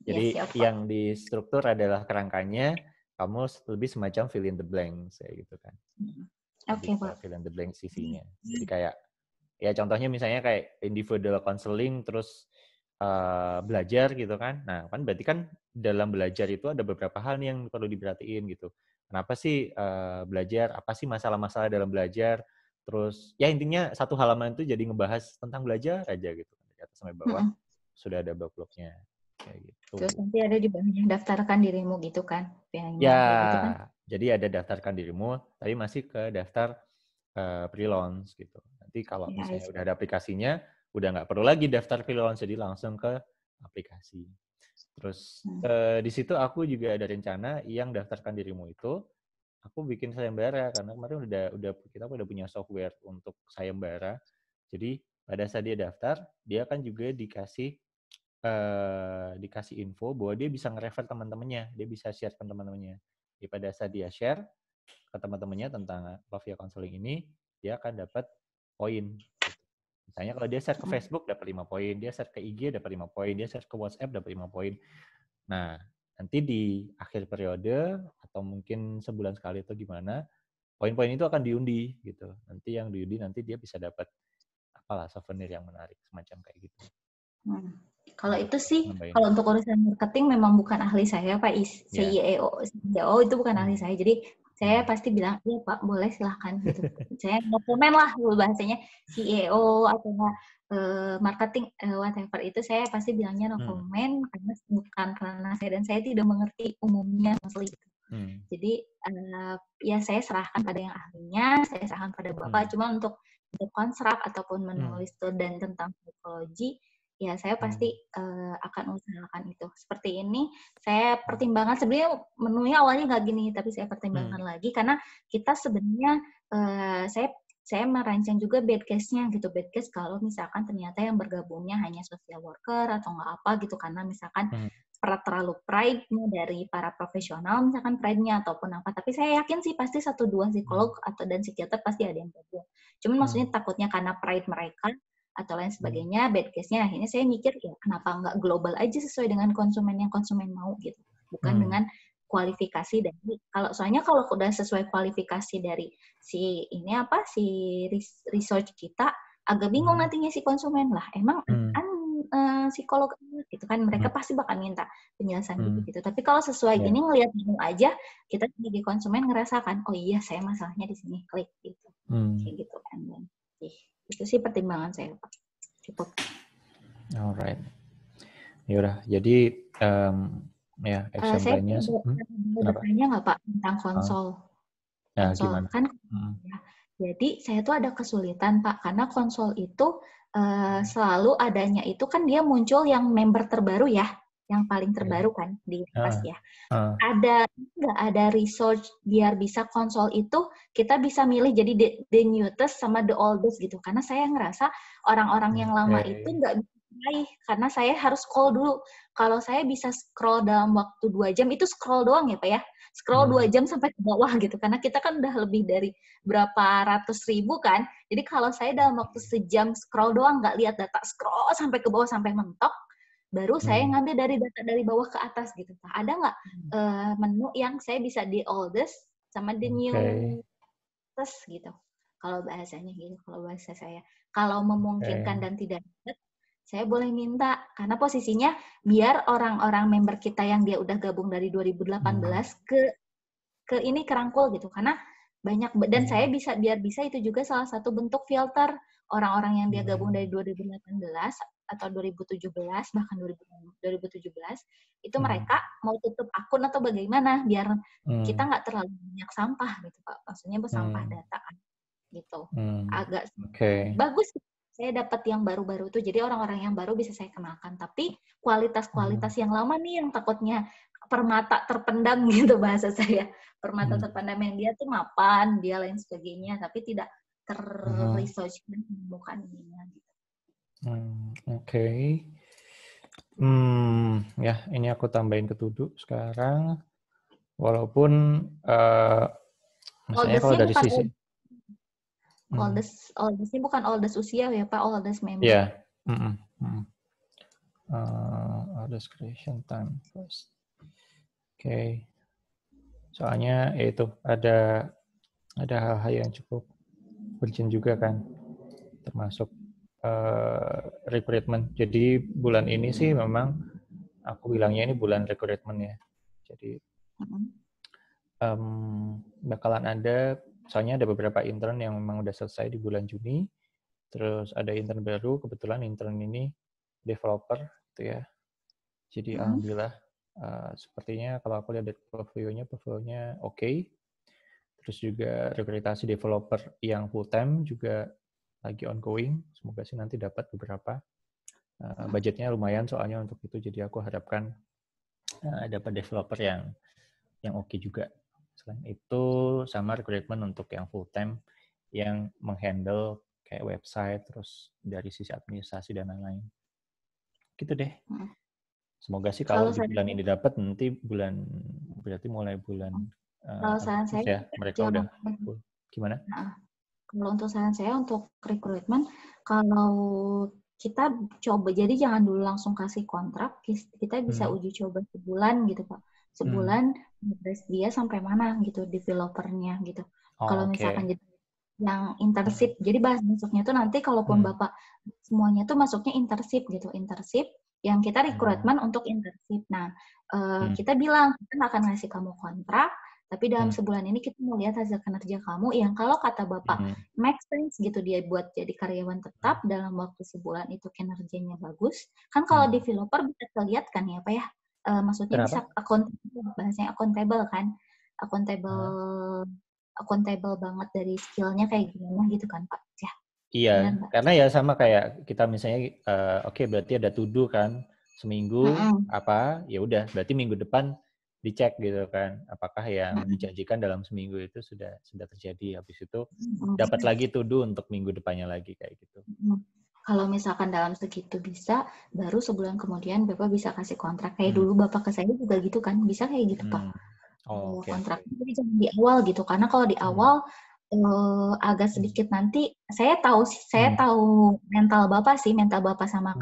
Jadi yang di struktur adalah kerangkanya, kamu lebih semacam fill in the blanks kayak gitu kan. Oke, Pak. Fill in the blanks isinya. Jadi kayak ya contohnya misalnya kayak individual counseling terus belajar gitu kan. Nah, kan berarti kan dalam belajar itu ada beberapa hal nih yang perlu diperhatiin gitu. Kenapa sih belajar? Apa sih masalah-masalah dalam belajar? Terus ya intinya satu halaman itu jadi ngebahas tentang belajar aja gitu. Dari atas sampai bawah sudah ada blog-blognya. Kayak gitu. Terus nanti ada di bawahnya daftarkan dirimu gitu kan? Ya, gitu kan? Jadi ada daftarkan dirimu, tapi masih ke daftar pre-launch gitu. Nanti kalau misalnya udah ada aplikasinya, udah nggak perlu lagi daftar pre-launch, jadi langsung ke aplikasi. Terus di situ aku juga ada rencana yang daftarkan dirimu itu, aku bikin sayembara karena kemarin kita udah punya software untuk sayembara. Jadi pada saat dia daftar, dia kan juga dikasih info bahwa dia bisa nge-refer teman-temannya, dia bisa share ke teman-temannya. Jadi pada saat dia share ke teman-temannya tentang Love Via Counseling ini, dia akan dapat poin. Misalnya kalau dia share ke Facebook dapat 5 poin, dia share ke IG dapat 5 poin, dia share ke WhatsApp dapat 5 poin. Nah, nanti di akhir periode atau mungkin sebulan sekali atau gimana, poin-poin itu akan diundi gitu. Nanti yang diundi nanti dia bisa dapat apalah souvenir yang menarik semacam kayak gitu. Kalau itu sih, kalau untuk urusan marketing memang bukan ahli saya, Pak. CEO itu bukan ahli saya. Jadi saya pasti bilang, iya Pak, boleh silahkan. Gitu. Saya nggak komen lah bahasanya CEO atau marketing, whatever itu saya pasti bilangnya no comment, karena bukan karena saya dan saya tidak mengerti umumnya asli. Jadi ya saya serahkan pada yang ahlinya, saya serahkan pada Bapak. Cuma untuk konstruk ataupun menulis dan tentang psikologi, ya saya pasti akan usahakan itu. Seperti ini, saya pertimbangkan sebenarnya menunya awalnya nggak gini, tapi saya pertimbangkan lagi karena kita sebenarnya saya merancang juga bed case-nya gitu. Bed case kalau misalkan ternyata yang bergabungnya hanya social worker atau nggak apa gitu, karena misalkan terlalu pride-nya dari para profesional, misalkan pride-nya ataupun apa. Tapi saya yakin sih pasti 1-2 psikolog dan psikiater pasti ada yang gabung. Cuman maksudnya takutnya karena pride mereka atau lain sebagainya, bad case-nya. Akhirnya saya mikir, ya kenapa nggak global aja sesuai dengan konsumen yang konsumen mau gitu. Bukan dengan kualifikasi dari, soalnya kalau udah sesuai kualifikasi dari si research kita, agak bingung nantinya si konsumen lah. Emang psikolog gitu kan, mereka pasti bakal minta penjelasan gitu. Tapi kalau sesuai gini ngelihat menu aja, kita sebagai konsumen ngerasakan, oh iya saya masalahnya di sini, klik gitu. Kayak gitu kan. Itu sih pertimbangan saya, Pak. Cukup. Alright. Yaudah, jadi action plan-nya. Saya bertanya nggak Pak tentang konsol? Nah, gimana? Kan, jadi saya tuh ada kesulitan Pak, karena konsol itu selalu adanya itu kan dia muncul yang member terbaru ya, yang paling terbaru kan di atas ya. Ada nggak ada research biar bisa konsol itu kita bisa milih jadi the newest sama the oldest gitu, karena saya ngerasa orang-orang yang lama itu nggak bisa meraih, karena saya harus scroll dulu. Kalau saya bisa scroll dalam waktu 2 jam itu scroll doang ya Pak ya, scroll 2 jam sampai ke bawah gitu, karena kita kan udah lebih dari berapa ratus ribu kan. Jadi kalau saya dalam waktu sejam scroll doang, nggak lihat data, scroll sampai ke bawah sampai mentok, baru saya ngambil dari data dari bawah ke atas gitu. Nah, ada nggak menu yang saya bisa di oldest sama the newest gitu? Kalau bahasanya gitu, kalau bahasa saya. Kalau memungkinkan dan tidak dapat, saya boleh minta, karena posisinya biar orang-orang member kita yang dia udah gabung dari 2018 ke ini kerangkul gitu, karena banyak, dan saya biar bisa itu juga salah satu bentuk filter orang-orang yang dia gabung dari 2018 atau 2017 bahkan 2017 itu mereka mau tutup akun atau bagaimana biar kita nggak terlalu banyak sampah gitu Pak, maksudnya sampah data kan. gitu. Agak Okay. bagus. Saya dapat yang baru-baru itu, jadi orang-orang yang baru bisa saya kenalkan. Tapi kualitas-kualitas yang lama nih yang takutnya permata terpendam gitu bahasa saya. Permata terpendam yang dia tuh mapan, dia lain sebagainya, tapi tidak ter-research bukan ininya gitu. Oke. Ya ini aku tambahin ke Tudu sekarang. Walaupun misalnya kalau dari sisi oldest ini bukan oldest usia ya Pak, oldest member. Ya. Oldest creation time first. Oke. Soalnya itu ada hal-hal yang cukup urgent juga kan, termasuk recruitment. Jadi bulan ini sih memang aku bilangnya ini bulan recruitment ya. Jadi bakalan ada, soalnya ada beberapa intern yang memang udah selesai di bulan Juni. Terus ada intern baru, kebetulan intern ini developer gitu ya. Jadi alhamdulillah sepertinya kalau aku lihat dari portfolio-nya oke. Terus juga rekrutasi developer yang full time juga lagi ongoing. Semoga sih nanti dapat beberapa. Budgetnya lumayan soalnya untuk itu, jadi aku harapkan dapat developer yang oke juga. Selain itu sama rekrutmen untuk yang full time yang menghandle kayak website, terus dari sisi administrasi dan lain-lain. Gitu deh. Semoga sih kalau di bulan ini dapat, nanti berarti mulai bulan kalau saran saya mereka udah full. Gimana? Kalau untuk saran saya untuk rekrutmen, kalau kita coba, jadi jangan dulu langsung kasih kontrak, kita bisa uji coba sebulan gitu Pak. Sebulan dia sampai mana gitu developernya gitu. Kalau misalkan yang internship, jadi bahas masuknya itu nanti kalaupun Bapak semuanya tuh masuknya internship gitu, internship yang kita rekrutmen untuk internship. Nah, kita bilang kita akan ngasih kamu kontrak, tapi dalam sebulan ini kita mau lihat hasil kinerja kamu yang kalau kata Bapak make sense gitu dia buat jadi karyawan tetap dalam waktu sebulan itu kinerjanya bagus. Kan kalau developer bisa terlihat kan ya Pak ya, maksudnya bisa accountable, bahasanya accountable kan, accountable banget dari skillnya kayak gimana gitu kan Pak ya. Iya, karena ya sama kayak kita misalnya oke, berarti ada tuduh kan seminggu apa, ya udah berarti minggu depan dicek gitu kan, apakah yang dijanjikan dalam seminggu itu sudah terjadi. Habis itu dapat lagi tuduh untuk minggu depannya lagi kayak gitu. Kalau misalkan dalam segitu bisa, baru sebulan kemudian Bapak bisa kasih kontrak. Kayak dulu Bapak ke saya juga gitu kan, bisa kayak gitu Pak. Kontrak jadi jangan di awal gitu, karena kalau di awal agak sedikit nanti saya tahu mental Bapak sama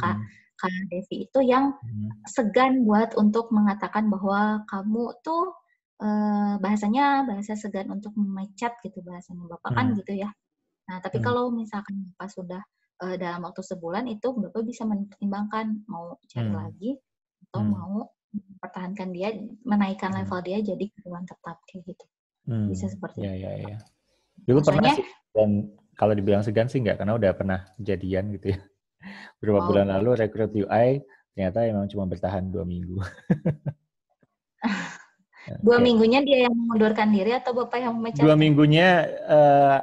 Kak Devi itu yang segan buat untuk mengatakan bahwa kamu tuh bahasa segan untuk memecat gitu bahasanya Bapak kan gitu ya. Nah, tapi kalau misalkan Bapak sudah dalam waktu sebulan itu Bapak bisa mempertimbangkan mau cari lagi atau mau mempertahankan dia, menaikkan level dia jadi karyawan tetap kayak gitu. Bisa seperti itu. Iya. Dulu pernah sih, dan kalau dibilang segan sih enggak, karena udah pernah kejadian gitu ya. Beberapa bulan lalu rekrut UI, ternyata emang cuma bertahan 2 minggu. 2 minggunya dia yang mengundurkan diri atau Bapak yang memecat? 2 minggunya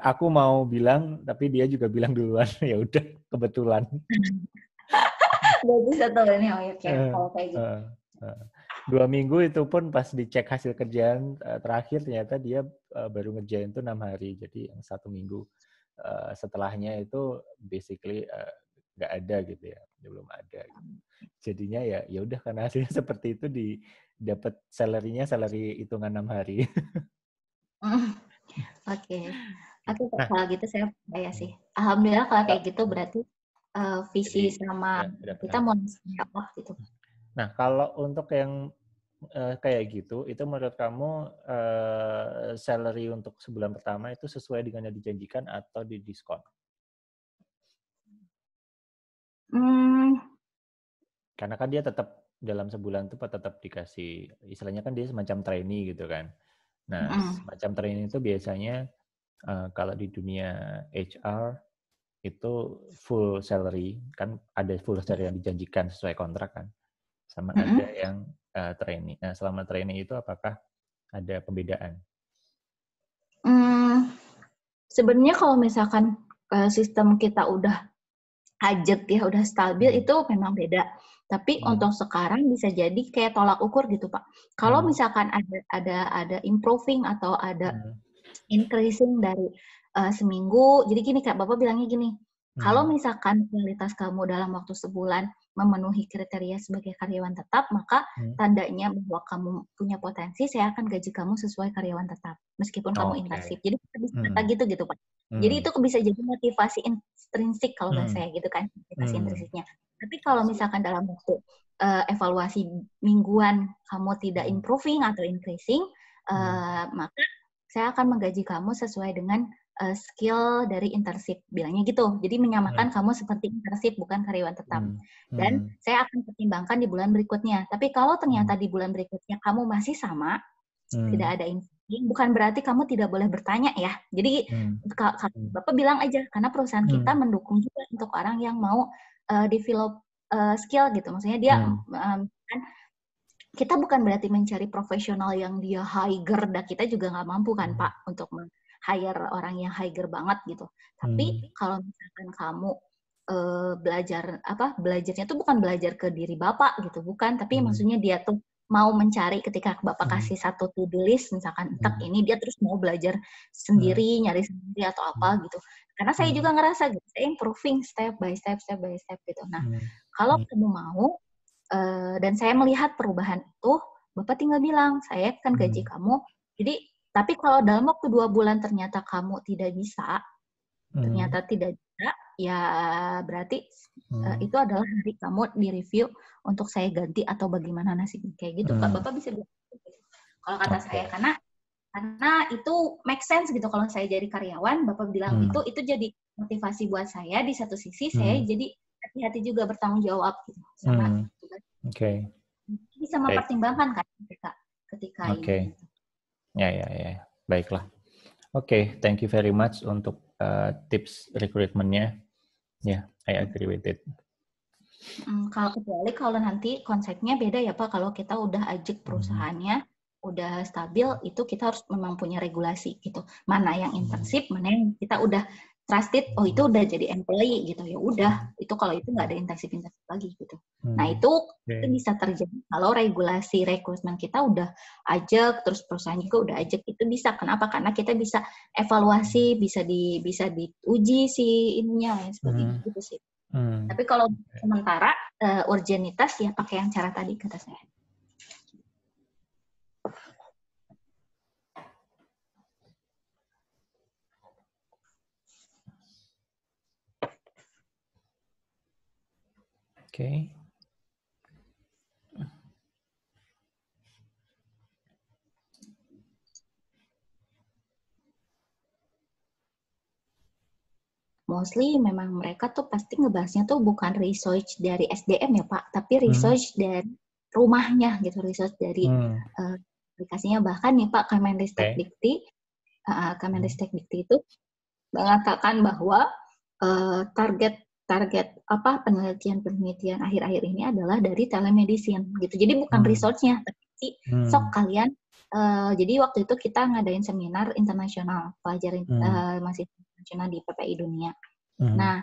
aku mau bilang, tapi dia juga bilang duluan. Ya udah, kebetulan. Bagus atau ini kalau kayak gitu. 2 minggu itu pun pas dicek hasil kerjaan terakhir ternyata dia baru ngerjain tuh 6 hari. Jadi yang 1 minggu setelahnya itu basically nggak ada gitu ya, belum ada. Jadinya ya udah karena hasilnya seperti itu dapat salary hitungan 6 hari. Oke, kalau gitu saya percaya sih. Alhamdulillah kalau kayak gitu berarti visi sama kita mau apa gitu. Nah, kalau untuk yang kayak gitu, itu menurut kamu salary untuk sebulan pertama itu sesuai dengan yang dijanjikan atau didiskon? Karena kan dia tetap dalam sebulan itu tetap dikasih, istilahnya kan dia semacam trainee gitu kan. Nah, semacam trainee itu biasanya kalau di dunia HR itu full salary, kan ada full salary yang dijanjikan sesuai kontrak kan. Sama ada yang trainee. Nah, selama trainee itu apakah ada pembedaan? Sebenarnya kalau misalkan sistem kita udah ajak ya, udah stabil, itu memang beda. Tapi untuk sekarang bisa jadi kayak tolak ukur gitu, Pak. Kalau misalkan ada improving atau ada increasing dari seminggu, jadi gini Kak, Bapak bilangnya gini, kalau misalkan kualitas kamu dalam waktu sebulan memenuhi kriteria sebagai karyawan tetap, maka tandanya bahwa kamu punya potensi, saya akan gaji kamu sesuai karyawan tetap, meskipun kamu internship. Jadi bisa gitu Pak. Jadi itu bisa jadi motivasi intrinsik kalau bahasa saya gitu kan, motivasi intrinsiknya. Tapi kalau misalkan dalam waktu evaluasi mingguan kamu tidak improving atau increasing, maka saya akan menggaji kamu sesuai dengan skill dari internship, bilangnya gitu. Jadi menyamakan kamu seperti internship, bukan karyawan tetap. Dan saya akan pertimbangkan di bulan berikutnya. Tapi kalau ternyata di bulan berikutnya kamu masih sama, tidak ada improving, bukan berarti kamu tidak boleh bertanya ya. Jadi Bapak bilang aja, karena perusahaan kita mendukung juga untuk orang yang mau develop skill gitu. Maksudnya dia kan kita bukan berarti mencari profesional yang dia higher, dan kita juga nggak mampu kan Pak untuk hire orang yang higher banget gitu. Tapi kalau misalkan kamu belajarnya tuh bukan belajar ke diri Bapak gitu, bukan. Tapi maksudnya dia tuh mau mencari ketika Bapak kasih satu to-do list, misalkan ini dia terus mau belajar sendiri, nyari sendiri atau apa gitu. Karena saya juga ngerasa gitu, saya improving step by step gitu. Nah, kalau kamu mau, dan saya melihat perubahan itu, Bapak tinggal bilang, saya akan gaji kamu. Jadi, tapi kalau dalam waktu 2 bulan ternyata kamu tidak bisa, ya berarti itu adalah hari kamu di-review untuk saya ganti atau bagaimana nasibnya. Kayak gitu, Pak. Bapak bisa bilang gitu. Kalau kata saya, karena itu make sense gitu. Kalau saya jadi karyawan, Bapak bilang itu jadi motivasi buat saya. Di satu sisi, saya jadi hati-hati juga bertanggung jawab gitu sama bisa mempertimbangkan kan ketika ini. Ya. Baiklah. Thank you very much untuk tips recruitment-nya. I agree with it. Kalau nanti konsepnya beda ya Pak, kalau kita udah ajak perusahaannya udah stabil, itu kita harus memang punya regulasi gitu. Mana yang internship, mana yang kita udah trusted, itu udah jadi employee gitu. Ya udah, itu kalau itu nggak ada internship lagi gitu. Nah, itu bisa terjadi kalau regulasi rekrutmen kita udah ajak, terus perusahaan juga udah ajak, itu bisa. Kenapa? Karena kita bisa evaluasi, bisa diuji si ininya sebagainya gitu sih. Tapi kalau sementara urgenitas ya pakai yang cara tadi kata saya. Mostly memang mereka tuh pasti ngebahasnya tuh bukan research dari SDM ya Pak, tapi research dari rumahnya gitu, research dari aplikasinya. Bahkan nih Pak, Kemendikbud itu mengatakan bahwa target penelitian akhir-akhir ini adalah dari telemedicine gitu. Jadi bukan research-nya, tapi sok kalian. Jadi waktu itu kita ngadain seminar internasional, pelajaran masih internasional di PPI Dunia. Nah,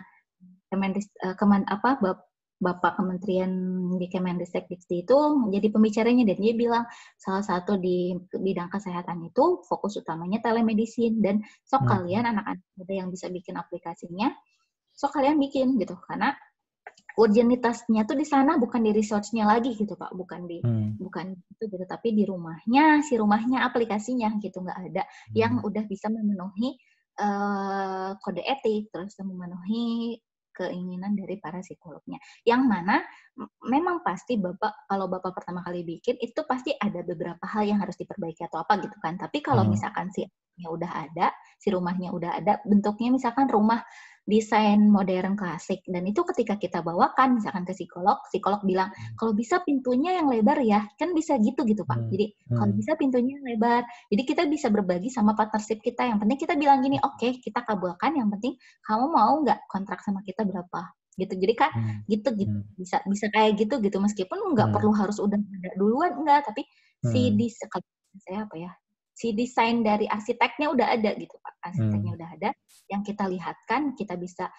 Bapak Kementerian di Kemendikbud itu menjadi pembicaranya, dan dia bilang salah satu di bidang kesehatan itu fokus utamanya telemedicine, dan sok kalian anak-anak muda yang bisa bikin aplikasinya, sok kalian bikin gitu, karena urgenitasnya tuh di sana, bukan di research-nya lagi gitu Pak, bukan itu gitu, tapi di rumahnya, aplikasinya gitu, nggak ada yang udah bisa memenuhi kode etik, terus memenuhi keinginan dari para psikolognya. Yang mana memang pasti kalau Bapak pertama kali bikin, itu pasti ada beberapa hal yang harus diperbaiki atau apa gitu kan. Tapi kalau misalkan si rumahnya udah ada, bentuknya misalkan rumah desain modern klasik, dan itu ketika kita bawakan misalkan ke psikolog bilang kalau bisa pintunya yang lebar ya, kan bisa gitu Pak. Jadi kalau bisa pintunya yang lebar, jadi kita bisa berbagi sama partnership kita. Yang penting kita bilang gini, oke, kita kabulkan, yang penting kamu mau nggak kontrak sama kita berapa gitu. Jadi kan gitu bisa kayak gitu meskipun nggak perlu harus udah ada duluan, enggak, tapi si si desain dari arsiteknya udah ada gitu Pak. Arsiteknya udah ada, yang kita lihatkan, kita bisa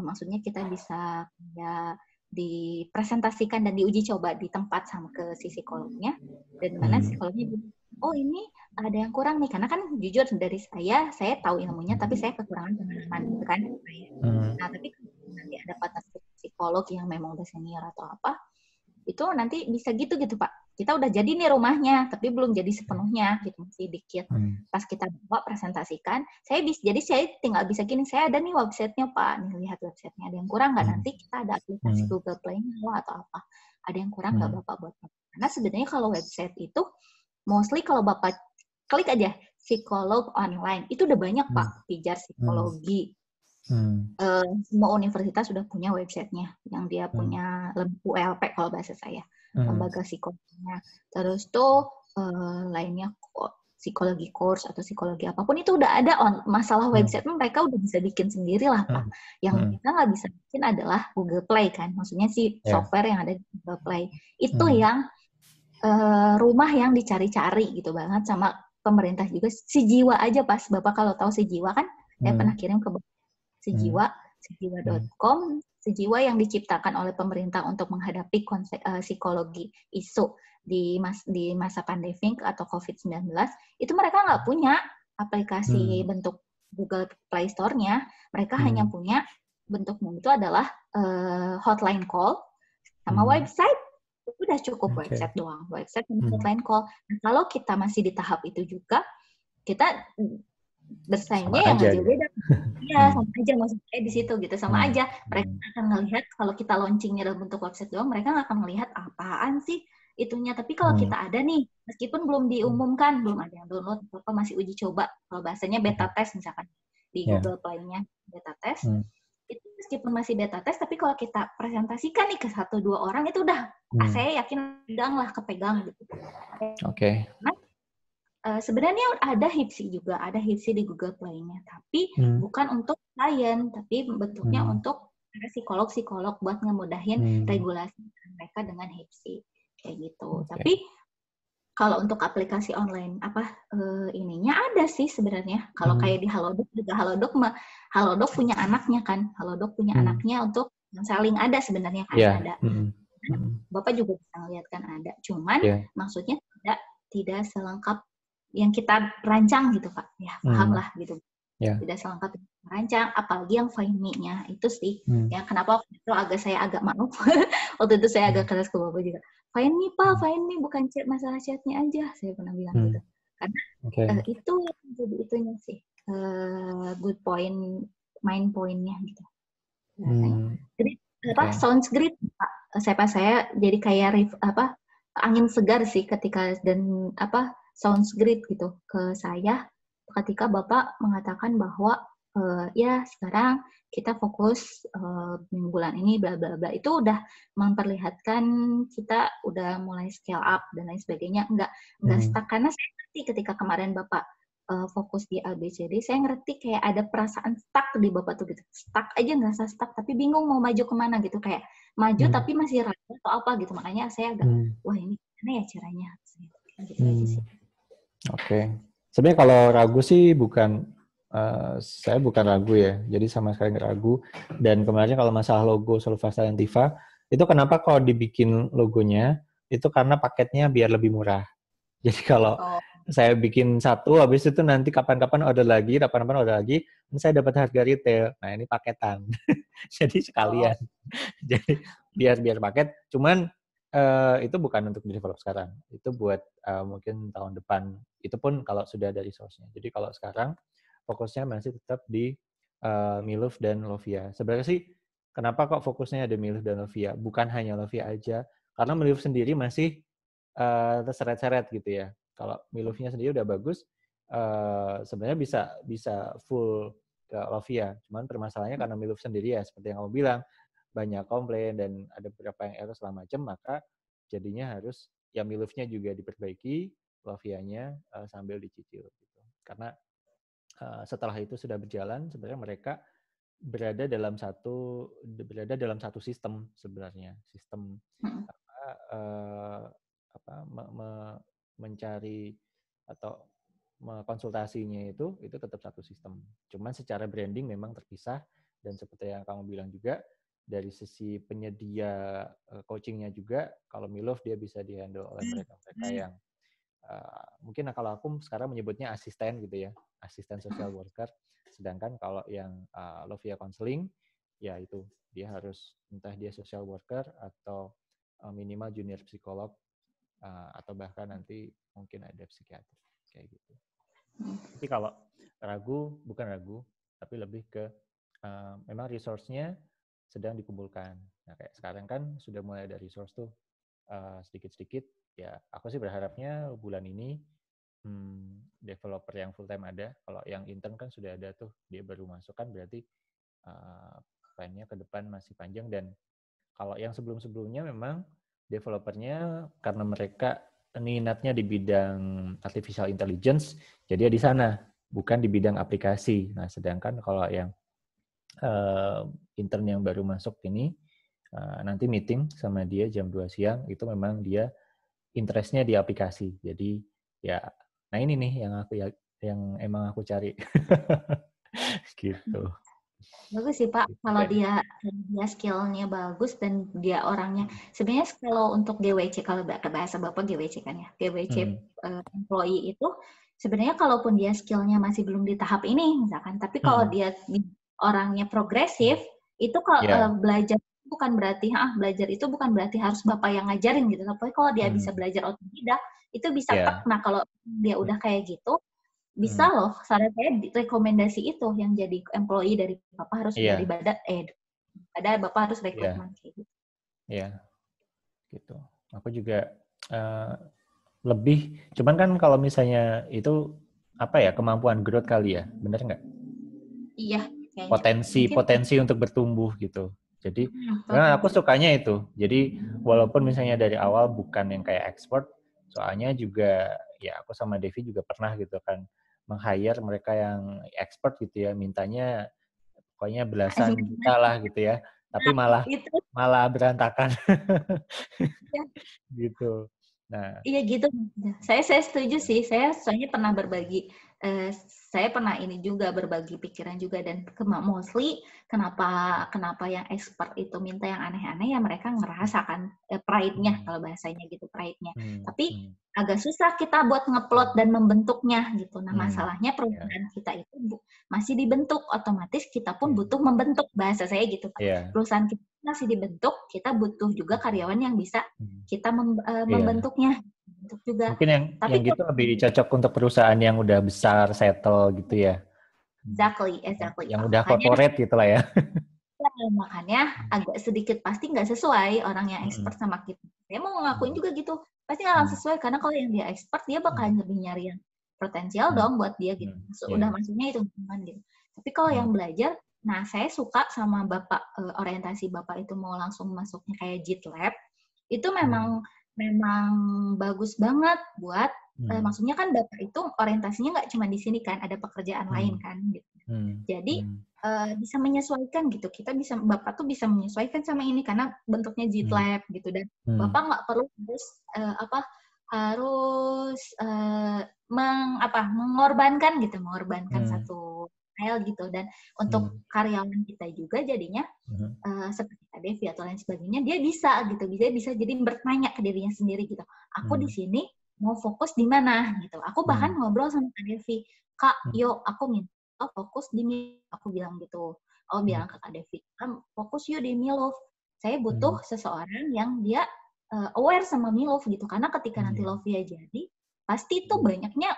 maksudnya kita bisa ya dipresentasikan dan diuji coba di tempat sama ke si psikolognya, dan mana psikolognya bilang, oh ini ada yang kurang nih, karena kan jujur dari saya tahu ilmunya tapi saya kekurangan pengalaman gitu kan. Nah tapi nanti ada partner psikolog yang memang udah senior atau apa, itu nanti bisa gitu Pak. Kita udah jadi nih rumahnya, tapi belum jadi sepenuhnya gitu, masih dikit. Pas kita bawa presentasikan, saya tinggal bisa gini, saya ada nih websitenya Pak, nih lihat websitenya, ada yang kurang nggak? Nanti kita ada aplikasi Google Play-nya atau apa, ada yang kurang nggak Bapak buat? Karena sebenarnya kalau website itu, mostly kalau Bapak klik aja psikolog online, itu udah banyak Pak, pijar psikologi. Semua universitas sudah punya websitenya, yang dia punya ULP kalau bahasa saya, lembaga psikologinya. Terus tuh lainnya psikologi course atau psikologi apapun itu udah ada masalah website mereka udah bisa bikin sendiri lah Pak. Yang kita nggak bisa bikin adalah Google Play kan, maksudnya si software yang ada di Google Play itu yang rumah yang dicari-cari gitu banget sama pemerintah juga. Si Jiwa aja Pas, Bapak kalau tahu Si Jiwa kan, saya pernah kirim ke sejiwa.com, sejiwa yang diciptakan oleh pemerintah untuk menghadapi psikologi isu di masa pandemik atau COVID-19, itu mereka nggak punya aplikasi bentuk Google Play Store-nya, mereka hanya punya bentuknya itu adalah hotline call sama website. Itu udah cukup website doang, website dan hotline call. Nah, kalau kita masih di tahap itu juga, kita bersaingnya yang aja beda. Iya, sama aja maksudnya di situ gitu, sama aja. Mereka akan ngelihat kalau kita launchingnya dalam bentuk website doang, mereka nggak akan ngelihat apaan sih itunya. Tapi kalau kita ada nih, meskipun belum diumumkan, belum ada yang download, apa masih uji coba, kalau bahasanya beta test misalkan di Google Play-nya beta test, itu meskipun masih beta test, tapi kalau kita presentasikan nih ke 1-2 orang itu udah, saya yakin pegang lah, kepegang gitu. Oke. Sebenarnya ada HIPSI juga, ada HIPSI di Google Play-nya, tapi bukan untuk klien, tapi bentuknya untuk psikolog-psikolog buat ngemudahin regulasi mereka dengan HIPSI kayak gitu. Tapi kalau untuk aplikasi online ininya ada sih sebenarnya. Kalau kayak di Halodoc juga, Halodoc punya anaknya kan, Halodoc punya anaknya untuk saling ada sebenarnya kan ada. Bapak juga bisa ngeliat kan ada, cuman maksudnya tidak selengkap yang kita rancang gitu Pak, ya paham lah gitu. Tidak selengkap rancang, apalagi yang Find Me-nya itu sih, ya kenapa waktu itu saya agak maaf, waktu itu saya agak keras ke Bapak juga. Find Me Pak, Find Me bukan chat, masalah chatnya aja, saya pernah bilang gitu. Karena itu yang jadi itunya sih, good point, main point-nya gitu. Jadi sounds great Pak, saya jadi kayak angin segar sih ketika dan sounds great gitu ke saya ketika Bapak mengatakan bahwa ya sekarang kita fokus bulan ini bla bla bla, itu udah memperlihatkan kita udah mulai scale up dan lain sebagainya, nggak stuck. Karena saya ngerti ketika kemarin Bapak fokus di ABCD, saya ngerti kayak ada perasaan stuck di Bapak tuh gitu, stuck aja ngerasa stuck tapi bingung mau maju kemana gitu, kayak maju tapi masih ragu atau apa gitu, makanya saya agak wah ini gimana ya caranya gitu aja sih. Oke. Sebenarnya kalau ragu sih saya bukan ragu ya. Jadi sama sekali nggak ragu. Dan kemarin kalau masalah logo Solvasta dan Tiva, itu kenapa kalau dibikin logonya, itu karena paketnya biar lebih murah. Jadi kalau saya bikin satu, habis itu nanti kapan-kapan order lagi, saya dapat harga retail. Nah ini paketan. Jadi sekalian. Jadi biar paket. Cuman itu bukan untuk develop sekarang. Itu buat mungkin tahun depan. Itu pun kalau sudah ada resource-nya. Jadi kalau sekarang fokusnya masih tetap di Miluf dan Lovia. Sebenarnya sih kenapa kok fokusnya ada Miluf dan Lovia? Bukan hanya Lovia aja. Karena Miluf sendiri masih terseret-seret gitu ya. Kalau Milufnya sendiri udah bagus, sebenarnya bisa full ke Lovia. Cuman permasalahannya karena Miluf sendiri ya seperti yang kamu bilang, banyak komplain dan ada beberapa yang error segala macam, maka jadinya harus ya Milufnya juga diperbaiki, Lovianya sambil dicicil gitu. Karena setelah itu sudah berjalan, sebenarnya mereka berada dalam satu sistem sebenarnya, sistem mencari atau konsultasinya itu tetap satu sistem. Cuman secara branding memang terpisah, dan seperti yang kamu bilang juga, dari sisi penyedia coachingnya juga, kalau Milov dia bisa dihandle oleh mereka-mereka yang mungkin kalau aku sekarang menyebutnya asisten gitu ya, asisten social worker. Sedangkan kalau yang Lovia Counseling, ya itu dia harus entah dia social worker atau minimal junior psikolog, atau bahkan nanti mungkin ada psikiater kayak gitu. Tapi kalau bukan ragu, tapi lebih ke memang resource-nya sedang dikumpulkan. Nah, kayak sekarang kan sudah mulai ada resource tuh sedikit-sedikit. Ya, aku sih berharapnya bulan ini developer yang full time ada. Kalau yang intern kan sudah ada tuh, dia baru masuk kan, berarti plan-nya ke depan masih panjang. Dan kalau yang sebelum-sebelumnya memang developernya karena mereka minatnya di bidang artificial intelligence, jadi di sana, bukan di bidang aplikasi. Nah, sedangkan kalau yang intern yang baru masuk ini, nanti meeting sama dia jam 2 siang, itu memang dia interest-nya di aplikasi. Jadi ya, nah ini nih yang emang aku cari. Gitu. Bagus sih Pak, kalau dia skill-nya bagus dan dia orangnya, sebenarnya kalau untuk GWC, kalau bahasa Bapak GWC kan ya, GWC employee itu, sebenarnya kalaupun dia skill-nya masih belum di tahap ini misalkan, tapi kalau dia orangnya progresif, itu kalau belajar itu bukan berarti harus Bapak yang ngajarin gitu, tapi kalau dia bisa belajar otodidak, itu bisa Nah kalau dia udah kayak gitu, bisa loh, saran saya rekomendasi itu yang jadi employee dari Bapak harus dari Bapak harus rekrutmen kayak gitu. Iya, gitu. Aku juga lebih, cuman kan kalau misalnya itu apa ya, kemampuan growth kali ya, bener nggak? Iya. Potensi untuk bertumbuh gitu. Jadi, aku sukanya itu. Jadi, walaupun misalnya dari awal bukan yang kayak expert, soalnya juga ya aku sama Devi juga pernah gitu kan meng-hire mereka yang expert gitu ya, mintanya pokoknya belasan juta lah gitu ya, tapi malah berantakan. Gitu. Nah, iya gitu. Saya setuju sih. Saya soalnya pernah berbagi. Saya pernah ini juga berbagi pikiran juga, dan mostly kenapa yang expert itu minta yang aneh-aneh, ya mereka ngerasakan pride-nya, kalau bahasanya gitu, pride-nya. Tapi agak susah kita buat ngeplot dan membentuknya gitu. Nah, masalahnya perusahaan kita itu masih dibentuk, otomatis kita pun butuh membentuk, bahasa saya gitu Pak. Perusahaan kita masih dibentuk, kita butuh juga karyawan yang bisa kita membentuknya. Juga. Mungkin yang gitu lebih cocok untuk perusahaan yang udah besar, settle gitu ya. Exactly. Yang udah corporate gitu lah ya. Makanya agak sedikit pasti nggak sesuai orang yang expert sama kita. Saya mau ngakuin juga gitu. Pasti nggak sesuai, karena kalau yang dia expert, dia bakal lebih nyari yang potensial dong buat dia gitu. Udah masuknya itu gitu. Tapi kalau yang belajar, nah saya suka sama Bapak, orientasi Bapak itu mau langsung masuknya kayak JIT Lab. Itu memang bagus banget buat, maksudnya kan Bapak itu orientasinya nggak cuma di sini kan, ada pekerjaan lain kan gitu. Jadi bisa menyesuaikan gitu. Bapak tuh bisa menyesuaikan sama ini karena bentuknya JIT Lab gitu, dan Bapak nggak perlu mengorbankan satu hal gitu. Dan untuk karyawan kita juga jadinya seperti Kak Devi atau lain sebagainya, dia bisa jadi bertanya ke dirinya sendiri gitu. Aku di sini mau fokus di mana gitu. Aku bahkan ngobrol sama Kak Devi, Kak, yuk aku minta fokus di Milov. Aku bilang gitu. Bilang ke Kak Devi, fokus yuk di Milov. Saya butuh seseorang yang dia aware sama Milov gitu. Karena ketika nanti Lovia jadi, pasti itu banyaknya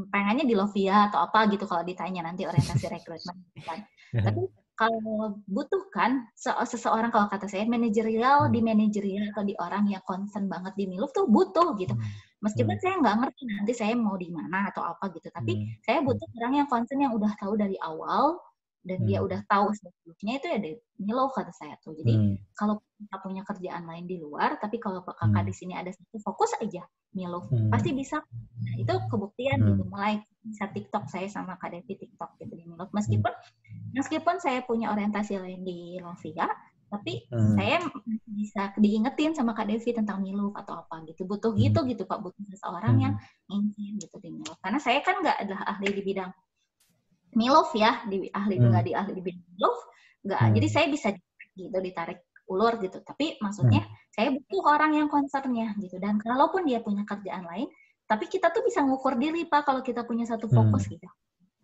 pengennya di Lovia atau apa gitu kalau ditanya nanti orientasi rekrutmen kan. Tapi kalau butuhkan seseorang, kalau kata saya manajerial di manajerial atau di orang yang concern banget di Milov tuh butuh gitu. Meskipun saya nggak ngerti nanti saya mau di mana atau apa gitu, tapi saya butuh orang yang concern, yang udah tahu dari awal dan dia udah tahu sebelumnya itu ya dari Milov, kata saya tuh. Jadi kalau kita punya kerjaan lain di luar, tapi kalau kakak di sini ada satu fokus aja Milov, pasti bisa. Nah, itu kebuktian gitu. Mulai bisa TikTok, saya sama Kak Devi TikTok gitu di Milov. Meskipun saya punya orientasi lain di Lovia, Tapi saya bisa diingetin sama Kak Devi tentang Miluf atau apa gitu. Butuh gitu Pak, butuh seseorang yang ngingetin gitu di Miluf. Karena saya kan nggak adalah ahli di bidang Miluf ya, nggak di ahli di bidang Miluf, nggak. Jadi saya bisa gitu ditarik ulur gitu. Tapi maksudnya saya butuh orang yang concernnya gitu. Dan kalaupun dia punya kerjaan lain, tapi kita tuh bisa ngukur diri Pak kalau kita punya satu fokus gitu.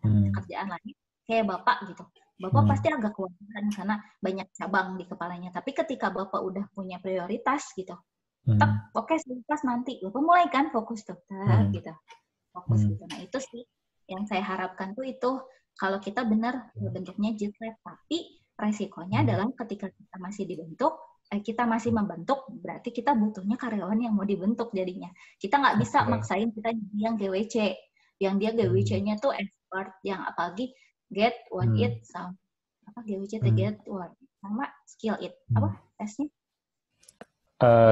Kerjaan lain kayak Bapak gitu. Bapak pasti agak kewalahan karena banyak cabang di kepalanya. Tapi ketika Bapak udah punya prioritas gitu, tetap oke, selepas nanti Bapak mulai kan fokus tuh, gitu. Fokus gitu. Nah, itu sih yang saya harapkan tuh itu kalau kita benar bentuknya jilid, tapi resikonya adalah ketika kita masih dibentuk, kita masih membentuk, berarti kita butuhnya karyawan yang mau dibentuk jadinya. Kita nggak bisa maksain kita yang GWC, yang dia GWC-nya tuh expert, yang apalagi get, want it, sama apa GWC get, want it, sama skill it. Apa S-nya?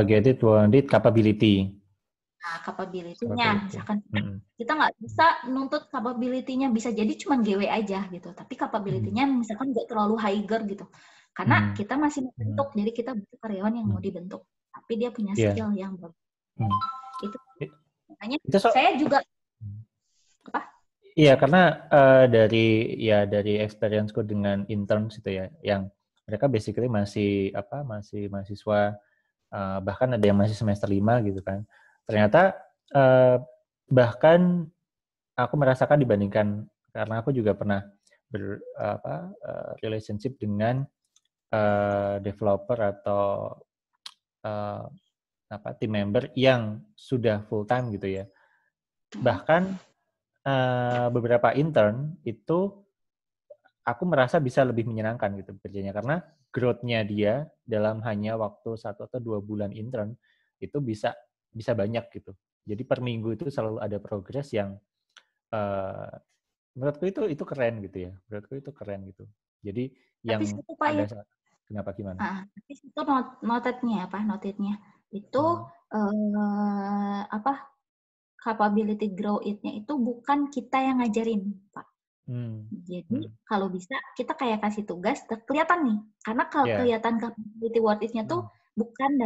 Get it, want it, capability. Nah, capability-nya, misalkan kita nggak bisa nuntut capability-nya, bisa jadi cuma GW aja gitu, tapi capability-nya misalkan nggak terlalu higher gitu, karena kita masih membentuk, jadi kita butuh karyawan yang mau dibentuk, tapi dia punya skill yang bagus. Itu makanya saya juga apa? Iya, karena dari experience-ku dengan interns itu ya, yang mereka basically masih mahasiswa, bahkan ada yang masih semester 5 gitu kan. Ternyata bahkan aku merasakan dibandingkan, karena aku juga pernah relationship dengan developer atau team member yang sudah full time gitu ya. Bahkan beberapa intern itu aku merasa bisa lebih menyenangkan gitu bekerjanya, karena growth-nya dia dalam hanya waktu 1 atau 2 bulan intern itu bisa banyak gitu. Jadi per minggu itu selalu ada progress yang menurutku itu keren gitu ya. Menurutku itu keren gitu. Jadi yang pada saat kenapa gimana? Tapi itu notednya itu capability grow it-nya itu bukan kita yang ngajarin, Pak. Jadi kalau bisa kita kayak kasih tugas kelihatan nih, karena kalau kelihatan capability worth it-nya tuh bukan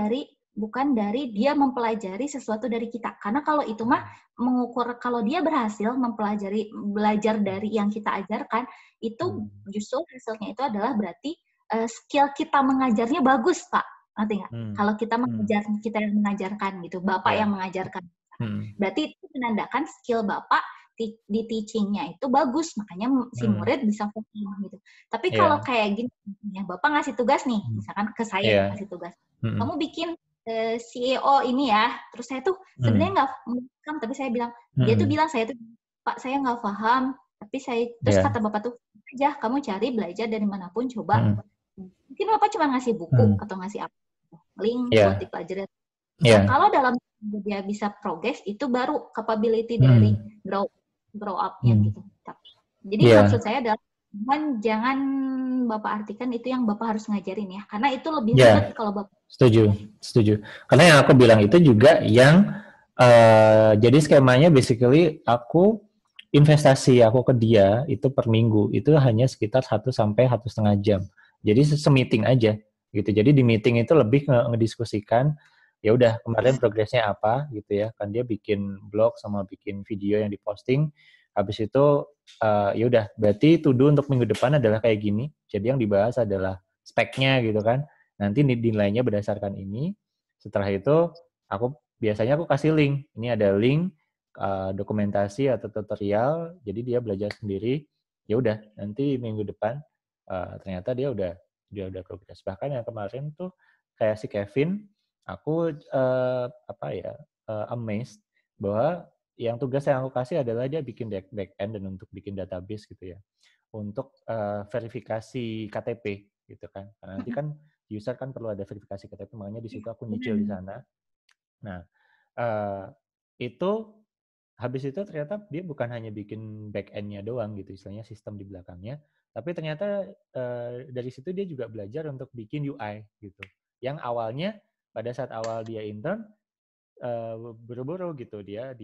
dari dia mempelajari sesuatu dari kita. Karena kalau itu mah mengukur kalau dia berhasil belajar dari yang kita ajarkan, itu justru hasilnya itu adalah berarti skill kita mengajarnya bagus, Pak. Ngerti nggak? Kalau kita yang mengajarkan gitu, Bapak yang mengajarkan. Berarti itu menandakan skill Bapak di teaching-nya itu bagus, makanya si murid bisa fokus gitu. Tapi kalau kayak gini, ya Bapak ngasih tugas nih, misalkan ke saya ngasih tugas, kamu bikin CEO ini ya, terus saya tuh sebenarnya nggak paham, tapi saya bilang, dia tuh bilang saya tuh, Pak saya nggak paham, tapi saya terus kata Bapak tuh, aja kamu cari belajar dari manapun coba. Mungkin Bapak cuma ngasih buku atau ngasih apa, link buat dipelajari. Nah, kalau dalam dia bisa progress, itu baru capability dari grow up-nya gitu. Jadi maksud saya adalah jangan Bapak artikan itu yang Bapak harus ngajarin ya, karena itu lebih ribet kalau Bapak. Setuju. Karena yang aku bilang itu juga yang jadi skemanya basically investasi aku ke dia itu per minggu itu hanya sekitar 1 sampai 1,5 jam. Jadi se-meeting aja gitu. Jadi di meeting itu lebih ngediskusikan ya udah kemarin progresnya apa gitu ya, kan dia bikin blog sama bikin video yang diposting, habis itu ya udah berarti to do untuk minggu depan adalah kayak gini, jadi yang dibahas adalah speknya gitu kan, nanti nilainya berdasarkan ini. Setelah itu biasanya aku kasih link, ini ada link dokumentasi atau tutorial, jadi dia belajar sendiri, ya udah nanti minggu depan ternyata dia udah progres. Bahkan yang kemarin tuh kayak si Kevin, aku amazed bahwa yang tugas yang aku kasih adalah dia bikin back end dan untuk bikin database gitu ya, untuk verifikasi KTP gitu kan. Karena nanti kan user kan perlu ada verifikasi KTP, makanya di situ aku nyicil di sana. Nah, itu habis itu ternyata dia bukan hanya bikin back end-nya doang gitu, istilahnya sistem di belakangnya, tapi ternyata dari situ dia juga belajar untuk bikin UI gitu. Yang awalnya pada saat awal dia intern buru-buru gitu, dia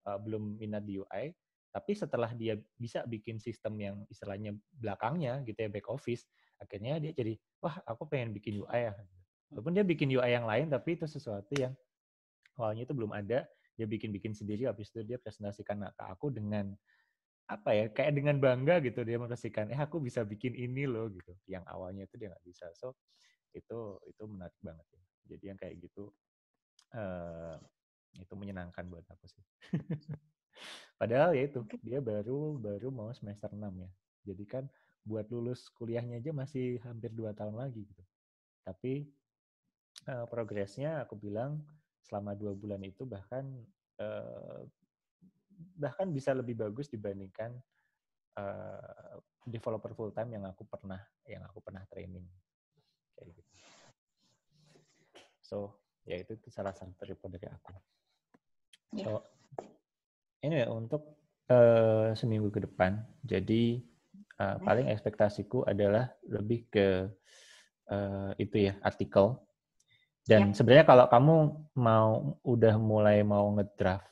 belum minat di UI, tapi setelah dia bisa bikin sistem yang istilahnya belakangnya gitu ya, back office, Akhirnya dia jadi, wah aku pengen bikin UI ya. Walaupun dia bikin UI yang lain, tapi itu sesuatu yang awalnya itu belum ada, dia bikin sendiri, habis itu dia presentasikan ke aku dengan apa ya, kayak dengan bangga gitu dia mempresentasikan, aku bisa bikin ini loh gitu. Yang awalnya itu dia nggak bisa. So itu menarik banget ya. Jadi yang kayak gitu itu menyenangkan buat aku sih. Padahal ya itu dia baru mau semester 6 ya. Jadi kan buat lulus kuliahnya aja masih hampir 2 tahun lagi gitu. Tapi progresnya aku bilang selama 2 bulan itu bahkan bisa lebih bagus dibandingkan developer full time yang aku pernah training kayak gitu. So ya itu salah satu report dari aku. So ini ya untuk seminggu ke depan. Jadi paling ekspektasiku adalah lebih ke itu ya, artikel. Dan sebenarnya kalau kamu udah mulai mau ngedraft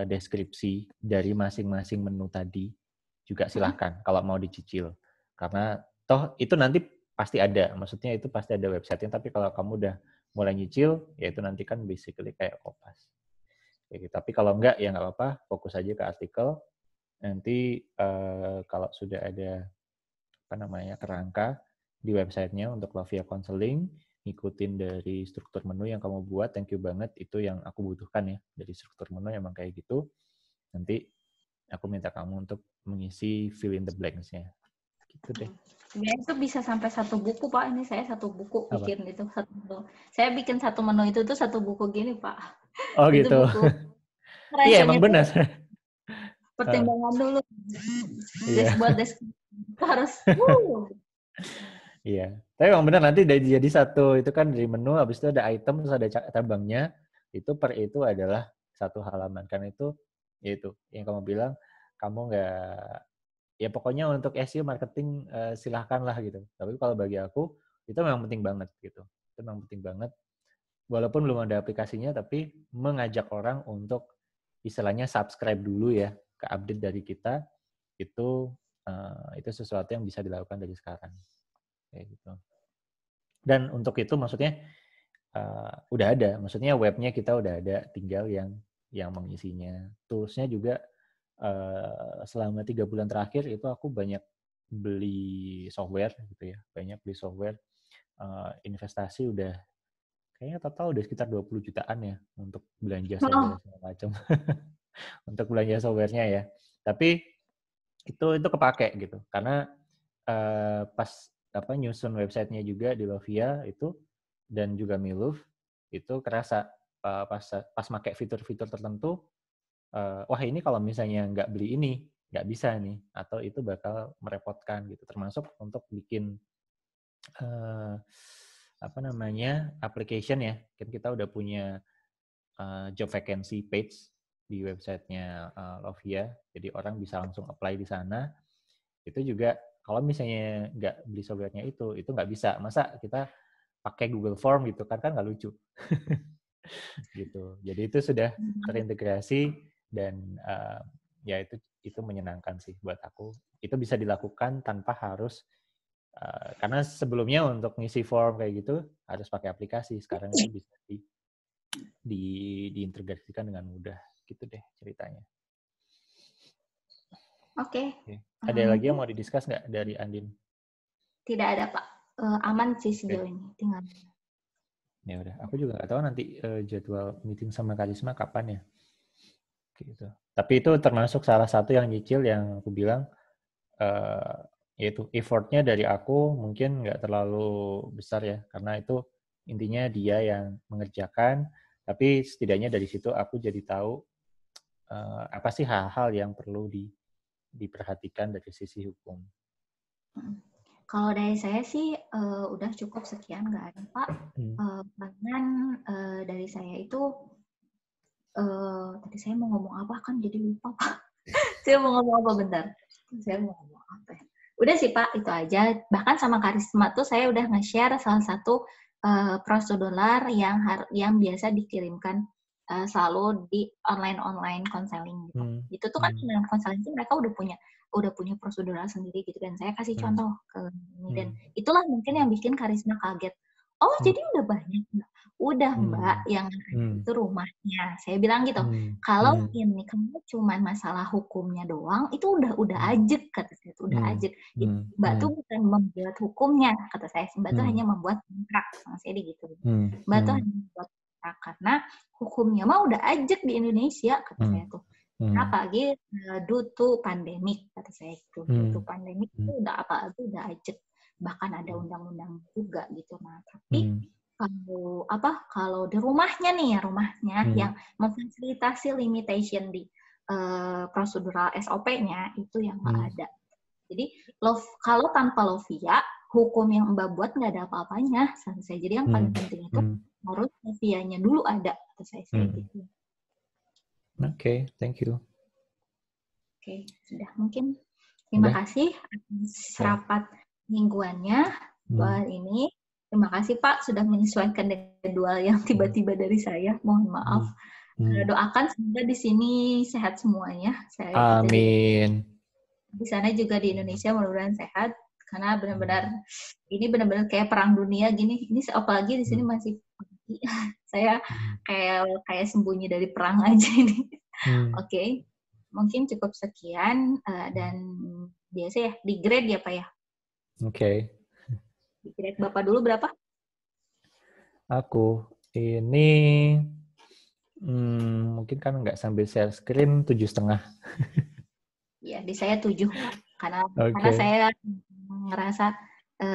deskripsi dari masing-masing menu tadi, juga silahkan kalau mau dicicil. Karena toh itu nanti pasti ada, maksudnya itu pasti ada website-nya, tapi kalau kamu udah mulai nyicil, ya itu nanti kan basically kayak Kopas. Gitu. Tapi kalau enggak, ya nggak apa-apa, fokus aja ke artikel. Nanti kalau sudah ada kerangka di websitenya untuk Lovia Counseling, ngikutin dari struktur menu yang kamu buat, thank you banget, itu yang aku butuhkan ya, dari struktur menu emang kayak gitu. Nanti aku minta kamu untuk mengisi fill in the blanks-nya. Gitu deh. Sebenarnya itu bisa sampai 1 buku, Pak. Ini saya 1 buku bikin itu. Saya bikin 1 menu itu tuh 1 buku gini, Pak. Oh itu gitu. Buku. Iya emang benar. Pertimbangan dulu. Buat deskripsi harus. Iya. Tapi emang benar nanti jadi satu itu kan dari menu, habis itu ada item, terus ada tabangnya. Itu per itu adalah satu halaman. Kan itu yaitu yang kamu bilang kamu nggak, ya pokoknya untuk SEO marketing silahkan lah gitu. Tapi kalau bagi aku itu memang penting banget gitu. Itu memang penting banget. Walaupun belum ada aplikasinya, tapi mengajak orang untuk istilahnya subscribe dulu ya ke update dari kita, itu sesuatu yang bisa dilakukan dari sekarang. Kayak gitu. Dan untuk itu maksudnya udah ada, maksudnya webnya kita udah ada, tinggal yang mengisinya. Toolsnya juga selama 3 bulan terakhir itu aku banyak beli software gitu ya, banyak beli software, investasi udah kayaknya total udah sekitar 20 jutaan ya untuk belanja software segala macam. Untuk belanja softwarenya ya. Tapi itu kepake gitu karena pas nyusun websitenya juga di Lovia itu dan juga Miluf itu kerasa pas pakai fitur-fitur tertentu, wah ini kalau misalnya nggak beli ini nggak bisa nih, atau itu bakal merepotkan gitu, termasuk untuk bikin application ya, kan kita udah punya job vacancy page di websitenya Lovia, jadi orang bisa langsung apply di sana. Itu juga kalau misalnya nggak beli softwarenya itu nggak bisa. Masa kita pakai Google Form gitu kan nggak lucu. Gitu. Jadi itu sudah terintegrasi dan ya itu menyenangkan sih buat aku. Itu bisa dilakukan tanpa harus karena sebelumnya untuk ngisi form kayak gitu harus pakai aplikasi. Sekarang itu bisa diintegrasikan dengan mudah. Gitu deh ceritanya. Oke. Ada lagi yang mau didiskus nggak dari Andin? Tidak ada, Pak. Aman sih sejauh ini. Tinggal. Ya udah, aku juga nggak tahu nanti jadwal meeting sama Karisma kapan ya. Gitu. Tapi itu termasuk salah satu yang nyicil yang aku bilang, yaitu effortnya dari aku mungkin nggak terlalu besar ya, karena itu intinya dia yang mengerjakan, tapi setidaknya dari situ aku jadi tahu apa sih hal-hal yang perlu diperhatikan dari sisi hukum. Kalau dari saya sih udah cukup sekian, nggak ada Pak. Bahkan dari saya itu tadi saya mau ngomong apa kan jadi lupa Pak. Saya mau ngomong apa bentar? Saya mau ngomong apa ya? Udah sih Pak, itu aja. Bahkan sama Karisma tuh saya udah nge-share salah satu prosedur yang biasa dikirimkan selalu di online konseling gitu. Itu tuh kan online konseling itu mereka udah punya udah punya prosedural sendiri gitu, dan saya kasih contoh ke ini, dan itulah mungkin yang bikin Karisma kaget. Oh, jadi udah banyak Mbak? Udah Mbak, yang itu rumahnya. Saya bilang gitu, kalau ini kamu cuma masalah hukumnya doang, itu udah ajek, kata saya, udah ajek. Jadi Mbak tuh bukan membuat hukumnya, kata saya, Mbak tuh hanya membuat kontrak, sama saya gitu. Mbak tuh hanya membuat kontrak, karena hukumnya mah udah ajek di Indonesia, kata saya tuh. Apalagi due to pandemik, kata saya itu. Due to pandemik itu udah udah ajek. Bahkan ada undang-undang juga gitu. Nah, tapi kalau di rumahnya nih, yang memfasilitasi limitation di prosedural SOP-nya itu yang nggak ada. Jadi kalau tanpa Lovia, hukum yang Mbak buat nggak ada apa-apanya. Saya jadi yang paling penting itu harus Lovianya dulu ada. Saya gitu. Oke, thank you. Oke, sudah mungkin. Terima kasih atas rapat mingguannya buat ini. Terima kasih Pak sudah menyesuaikan dengan jadwal yang tiba-tiba dari saya. Mohon maaf. Doakan semoga di sini sehat semuanya. Amin. Di sana juga di Indonesia mudah-mudahan sehat, karena ini benar-benar kayak perang dunia gini. Ini apalagi di sini masih saya kayak sembunyi dari perang aja ini. Oke. Mungkin cukup sekian, dan biasa ya, di grade ya Pak ya? Oke. Di grade Bapak dulu berapa? Aku ini mungkin kan nggak sambil share screen 7,5. Ya, di saya 7 Pak. Karena saya ngerasa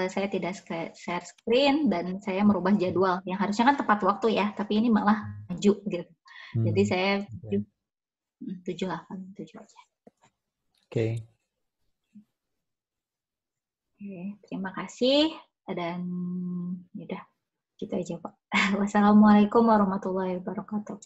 saya tidak share screen dan saya merubah jadwal. Yang harusnya kan tepat waktu ya, tapi ini malah maju gitu. Jadi saya 7 lah, 7 aja. Oke, terima kasih, dan udah gitu aja Pak. Wassalamualaikum warahmatullahi wabarakatuh.